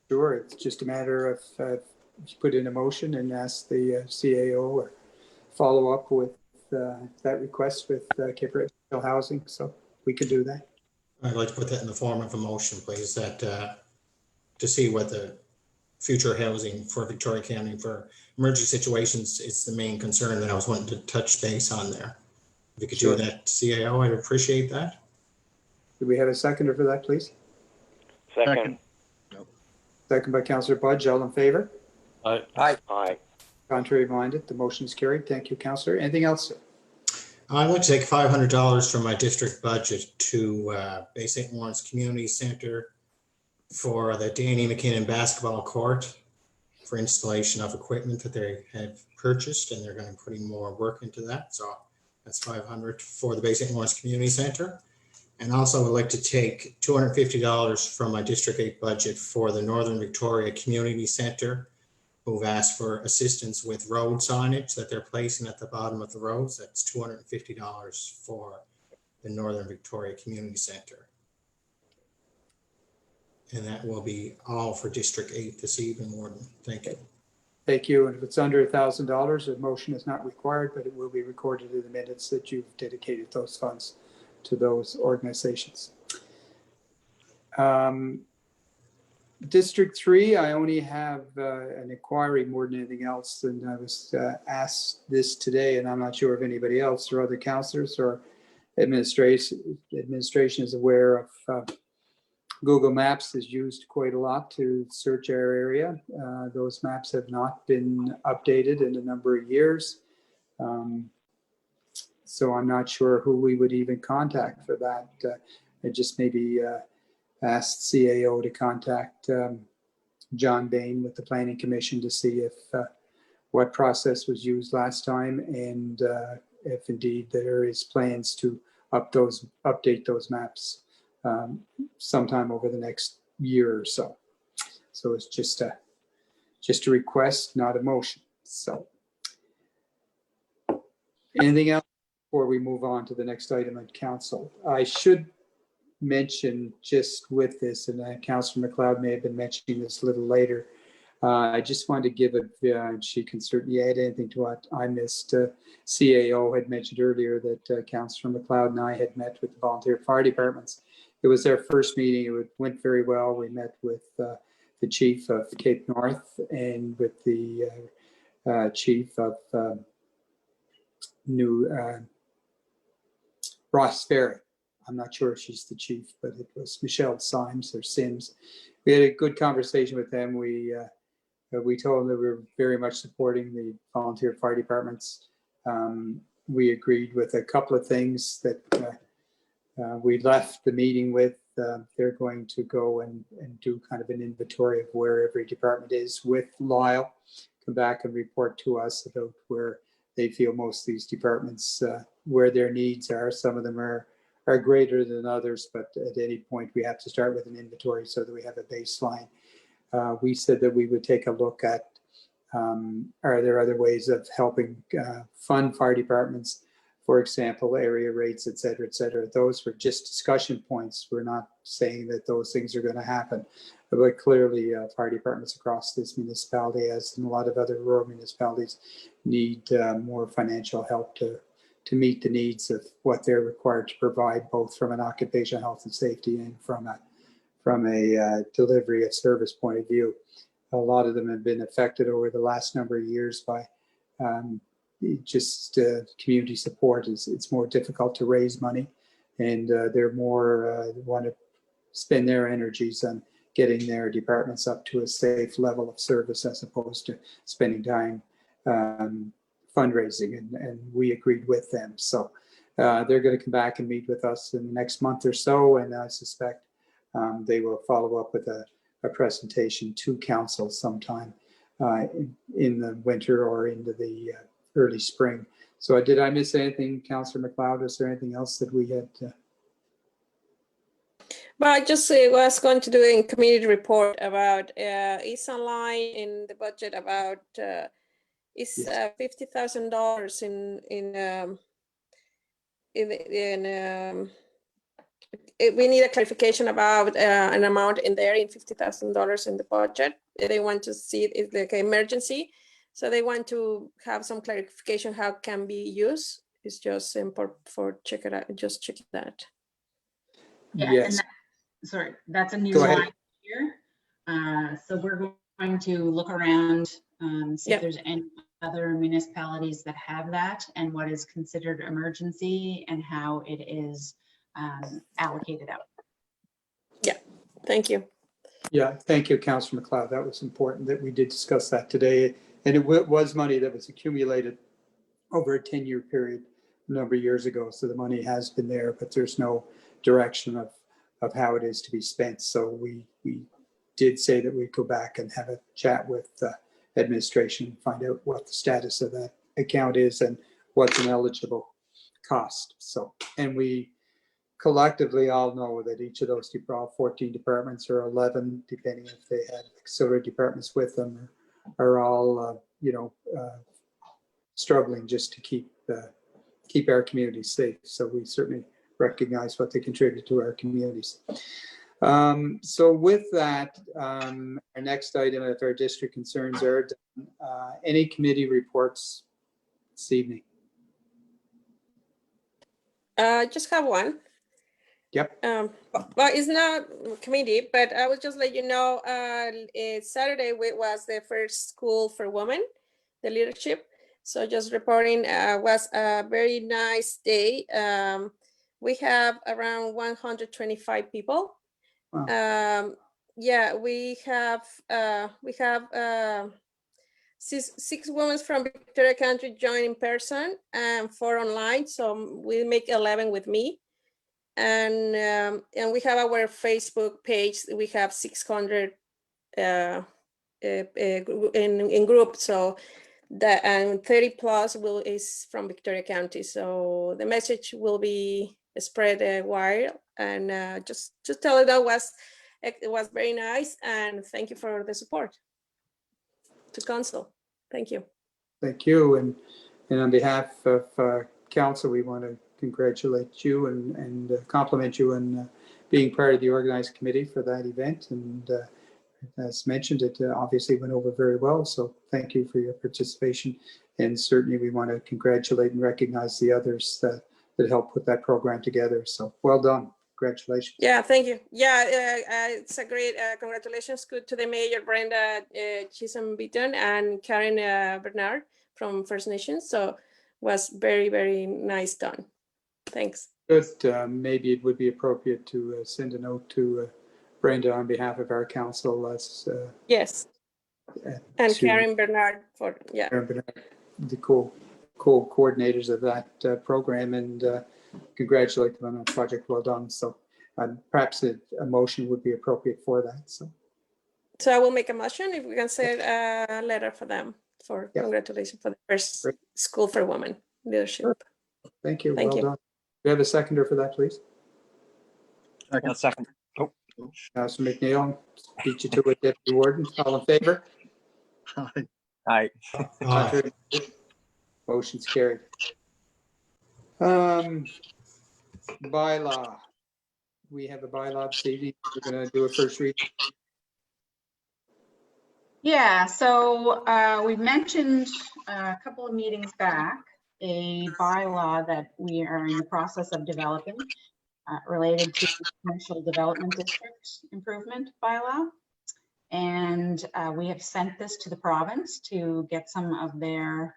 Sure, it's just a matter of put in a motion and ask the CAO or follow up with that request with Cape Breton Housing, so we can do that. I'd like to put that in the form of a motion, please, that to see what the future housing for Victoria County for emergency situations is the main concern that I was wanting to touch base on there. If you could do that, CAO, I'd appreciate that. Do we have a seconder for that, please? Second. Second by Councillor Budge. All in favor? Aye. Aye. Contrary minded, the motion is carried. Thank you, Councillor. Anything else, sir? I'd like to take $500 from my district budget to Bay St. Lawrence Community Center for the Danny McKinnon basketball court for installation of equipment that they have purchased, and they're going to be putting more work into that. So that's $500 for the Bay St. Lawrence Community Center. And also I'd like to take $250 from my District 8 budget for the Northern Victoria Community Center, who've asked for assistance with road signage that they're placing at the bottom of the roads. That's $250 for the Northern Victoria Community Center. And that will be all for District 8 this evening, Warden. Thank you. Thank you. And if it's under $1,000, a motion is not required, but it will be recorded in the minutes that you've dedicated those funds to those organizations. District 3, I only have an inquiry more than anything else, and I was asked this today, and I'm not sure if anybody else or other councillors or administration is aware of Google Maps is used quite a lot to search our area. Those maps have not been updated in a number of years. So I'm not sure who we would even contact for that. I just maybe asked CAO to contact John Bain with the Planning Commission to see if what process was used last time, and if indeed there is plans to update those maps sometime over the next year or so. So it's just a request, not a motion. So anything else before we move on to the next item on council? I should mention just with this, and Councillor MacLeod may have been mentioning this a little later. I just wanted to give it, she can certainly add anything to what I missed. CAO had mentioned earlier that Councillor MacLeod and I had met with the volunteer fire departments. It was our first meeting. It went very well. We met with the chief of Cape North and with the chief of New Ross Ferry. I'm not sure if she's the chief, but it was Michelle Symes or Sims. We had a good conversation with them. We told them that we were very much supporting the volunteer fire departments. We agreed with a couple of things that we left the meeting with. They're going to go and do kind of an inventory of where every department is with Lyle, come back and report to us about where they feel most of these departments, where their needs are. Some of them are greater than others, but at any point we have to start with an inventory so that we have a baseline. We said that we would take a look at, are there other ways of helping fund fire departments, for example, area rates, et cetera, et cetera. Those were just discussion points. We're not saying that those things are going to happen, but clearly fire departments across this municipality, as in a lot of other rural municipalities, need more financial help to meet the needs of what they're required to provide, both from an occupational health and safety and from a delivery of service point of view. A lot of them have been affected over the last number of years by community support. It's more difficult to raise money, and they're more want to spend their energies on getting their departments up to a safe level of service as opposed to spending time fundraising, and we agreed with them. So they're going to come back and meet with us in the next month or so, and I suspect they will follow up with a presentation to council sometime in the winter or into the early spring. So did I miss anything, Councillor MacLeod? Is there anything else that we had? Well, I just was going to do a community report about is online in the budget about is $50,000 we need a clarification about an amount in there in $50,000 in the budget. They want to see it is like an emergency, so they want to have some clarification how it can be used. It's just simple for check it out. Just check that. Yeah, yes. Sorry, that's a new Go ahead. line here. So we're going to look around, see if there's any other municipalities that have that and what is considered emergency and how it is allocated out. Yeah, thank you. Yeah, thank you, Councillor MacLeod. That was important that we did discuss that today. And it was money that was accumulated over a 10-year period a number of years ago. So the money has been there, but there's no direction of how it is to be spent. So we did say that we'd go back and have a chat with administration, find out what the status of that account is and what's an eligible cost. So, and we collectively all know that each of those 14 departments or 11, depending if they had auxiliary departments with them, are all struggling just to keep our communities safe. So we certainly recognize what they contribute to our communities. So with that, our next item, if our district concerns are done, any committee reports this evening? Just have one. Yep. Well, it's not committee, but I will just let you know, Saturday was the first school for women, the leadership. So just reporting was a very nice day. We have around 125 people. Wow. Yeah, we have 6 women from Victoria County join in person and 4 online. So we make 11 with me. And we have our Facebook page. We have 600 in group. So that and 30 plus is from Victoria County. So the message will be spread wide, and just tell you that was It was very nice, and thank you for the support to council. Thank you. Thank you. And on behalf of council, we want to congratulate you and compliment you on being part of the organized committee for that event. And as mentioned, it obviously went over very well. So thank you for your participation. And certainly we want to congratulate and recognize the others that helped put that program together. So well done. Congratulations. Yeah, thank you. Yeah, it's a great congratulations to the mayor, Brenda Chisholm-Beaton, and Karen Bernard from First Nations. So was very, very nice done. Thanks. Good. Maybe it would be appropriate to send a note to Brenda on behalf of our council. Yes. And Karen Bernard Karen Bernard, the co-coordinators of that program, and congratulate them on a project well done. So perhaps a motion would be appropriate for that. So I will make a motion if we can send a letter for them for congratulations for the first School for Women leadership. Sure. Thank you. Thank well you. done. Do you have a seconder for that, please? Second. Oh. Councilor McNeil, beat you to it, Deputy Warden. All in favor? Aye. Contrary? Motion's carried. Bylaw. We have a bylaw this evening. We're going to do a first read. Yeah, so we mentioned a couple of meetings back a bylaw that we are in the process of developing related to potential development district improvement bylaw. And we have sent this to the province to get some of their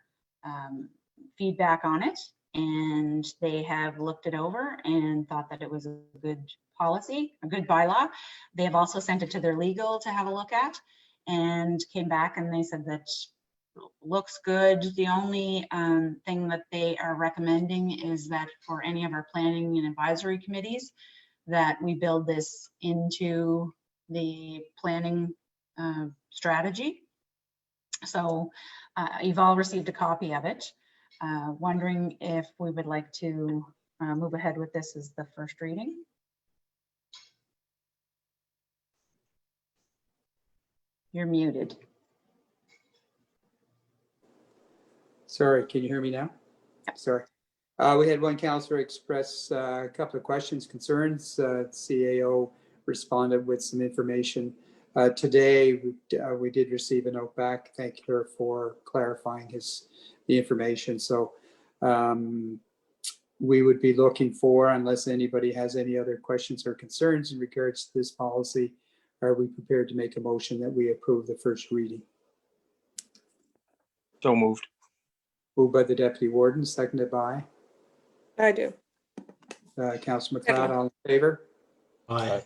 feedback on it. And they have looked it over and thought that it was a good policy, a good bylaw. They have also sent it to their legal to have a look at and came back and they said that looks good. The only thing that they are recommending is that for any of our planning and advisory committees, that we build this into the planning strategy. So you've all received a copy of it. Wondering if we would like to move ahead with this as the first reading. You're muted. Sorry, can you hear me now? Sorry. We had one councillor express a couple of questions, concerns. CAO responded with some information. Today, we did receive a note back. Thank her for clarifying the information. So we would be looking for, unless anybody has any other questions or concerns in regards to this policy, are we prepared to make a motion that we approve the first reading? So moved. Moved by the Deputy Warden, seconded by? I do. Councillor MacLeod, all in favor? Aye.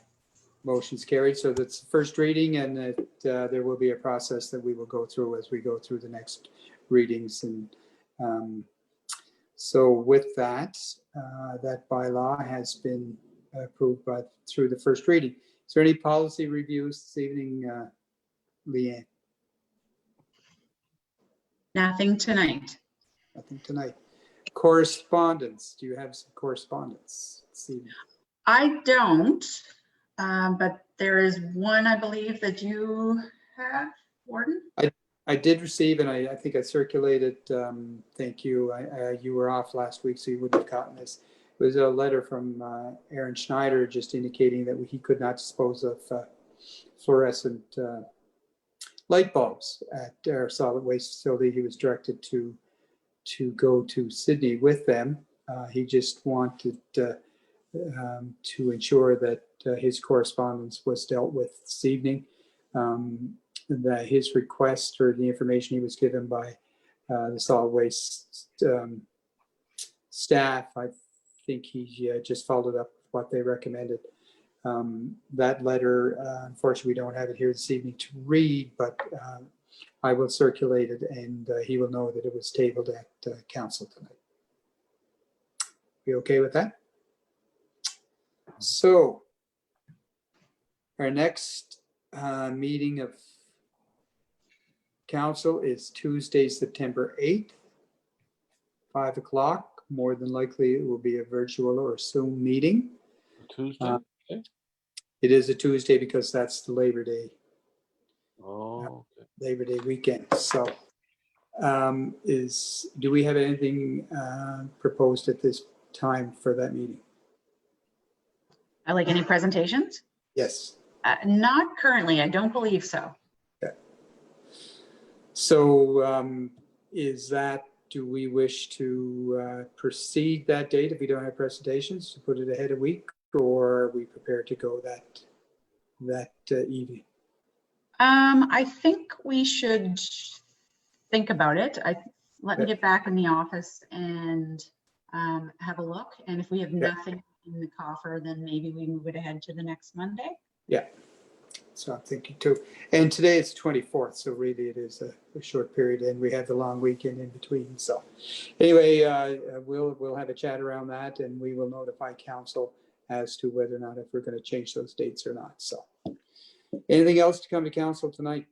Motion's carried. So that's the first reading, and that there will be a process that we will go through as we go through the next readings. And so with that, that bylaw has been approved through the first reading. Is there any policy reviews this evening, Leanne? Nothing tonight. Nothing tonight. Correspondence. Do you have some correspondence this evening? I don't, but there is one, I believe, that you have, Warden? I did receive, and I think I circulated, thank you. You were off last week, so you wouldn't have gotten this. It was a letter from Aaron Schneider just indicating that he could not dispose of fluorescent light bulbs at our solid waste facility. He was directed to go to Sydney with them. He just wanted to ensure that his correspondence was dealt with this evening. That his request, or the information he was given by the solid waste staff, I think he just followed up with what they recommended. That letter, unfortunately, we don't have it here this evening to read, but I will circulate it, and he will know that it was tabled at council tonight. You okay with that? So our next meeting of council is Tuesday, September 8th, 5 o'clock. More than likely, it will be a virtual or Zoom meeting. Tuesday? Okay. It is a Tuesday because that's the Labor Day weekend. So do we have anything proposed at this time for that meeting? I like any presentations? Yes. Not currently. I don't believe so. Okay. So do we wish to proceed that date if we don't have presentations, to put it ahead a week, or are we prepared to go that evening? I think we should think about it. Let me get back in the office and have a look. And if we have nothing in the coffer, then maybe we move it ahead to the next Monday. Yeah. So I'm thinking too. And today it's 24th, so really it is a short period, and we have the long weekend in between. So anyway, we'll have a chat around that, and we will notify council as to whether or not if we're going to change those dates or not. So anything else to come to council tonight?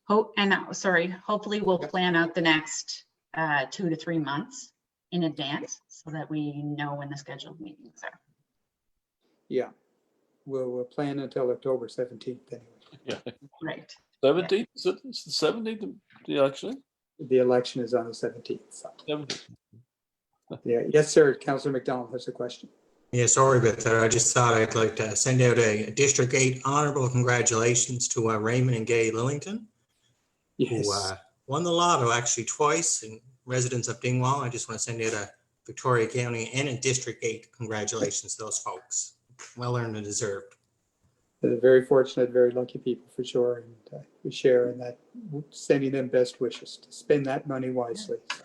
Hopefully we'll plan out the next 2 to 3 months in advance so that we know when the scheduled meetings are. Yeah. We'll plan until October 17th anyway. Yeah. Right. 17th? Is it? It's the 17th, the election? The election is on the 17th. So. 17th. Yeah. Yes, sir. Councillor McDonald has a question. Yeah, sorry about that. I just thought I'd like to send out a District 8 honorable congratulations to Raymond and Gay Lillington, yes, who won the lotto actually twice, and residents of Dingwall. I just want to send out a Victoria County and a District 8 congratulations to those folks. Well earned and deserved. They're very fortunate, very lucky people for sure, and we share in that, sending them best wishes to spend that money wisely. So.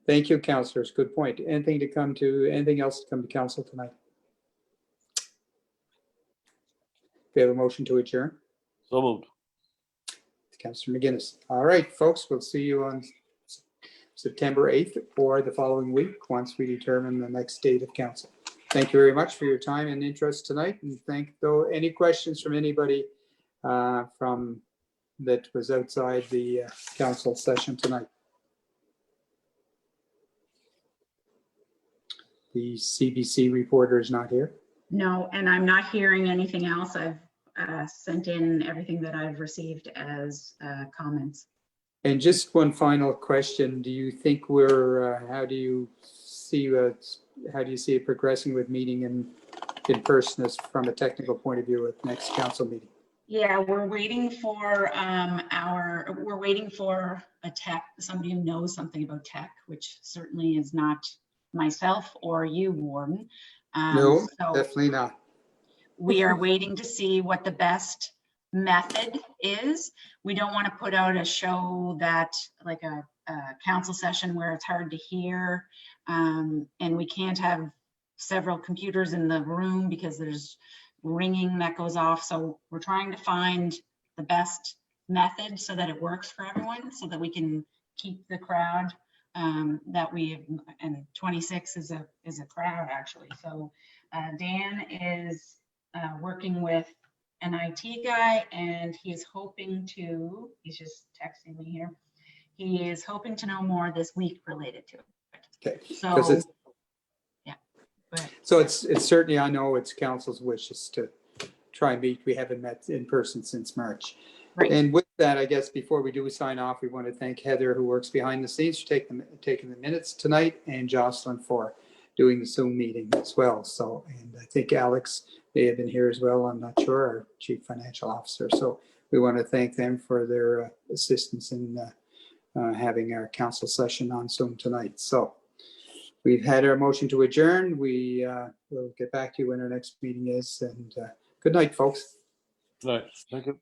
Thank you, councillors. Good point. Anything else to come to council tonight? We have a motion to adjourn. So moved. Councillor McGuinness. All right, folks, we'll see you on September 8th or the following week once we determine the next date of council. Thank you very much for your time and interest tonight. And any questions from anybody that was outside the council session tonight. The CBC reporter is not here. No, and I'm not hearing anything else. I've sent in everything that I've received as comments. And just one final question. Do you think how do you see it progressing with meeting in person from a technical point of view at next council meeting? Yeah, we're waiting for a tech, somebody who knows something about tech, which certainly is not myself or you, Warden. No, so definitely not. We are waiting to see what the best method is. We don't want to put out a show that like a council session where it's hard to hear, and we can't have several computers in the room because there's ringing that goes off. So we're trying to find the best method so that it works for everyone, so that we can keep the crowd that and 26 is a crowd actually. So Dan is working with an IT guy, and he's just texting me here. He is hoping to know more this week related to it. Okay. So yeah. So it's certainly, I know it's council's wishes to try and meet. We haven't met in person since March. Right. And with that, I guess before we do sign off, we want to thank Heather, who works behind the scenes, for taking the minutes tonight, and Jocelyn for doing the Zoom meeting as well. So, and I think Alex may have been here as well. I'm not sure, our Chief Financial Officer. So we want to thank them for their assistance in having our council session on Zoom tonight. So we've had our motion to adjourn. We will get back to you when our next meeting is. And good night, folks. Good night. Thank you.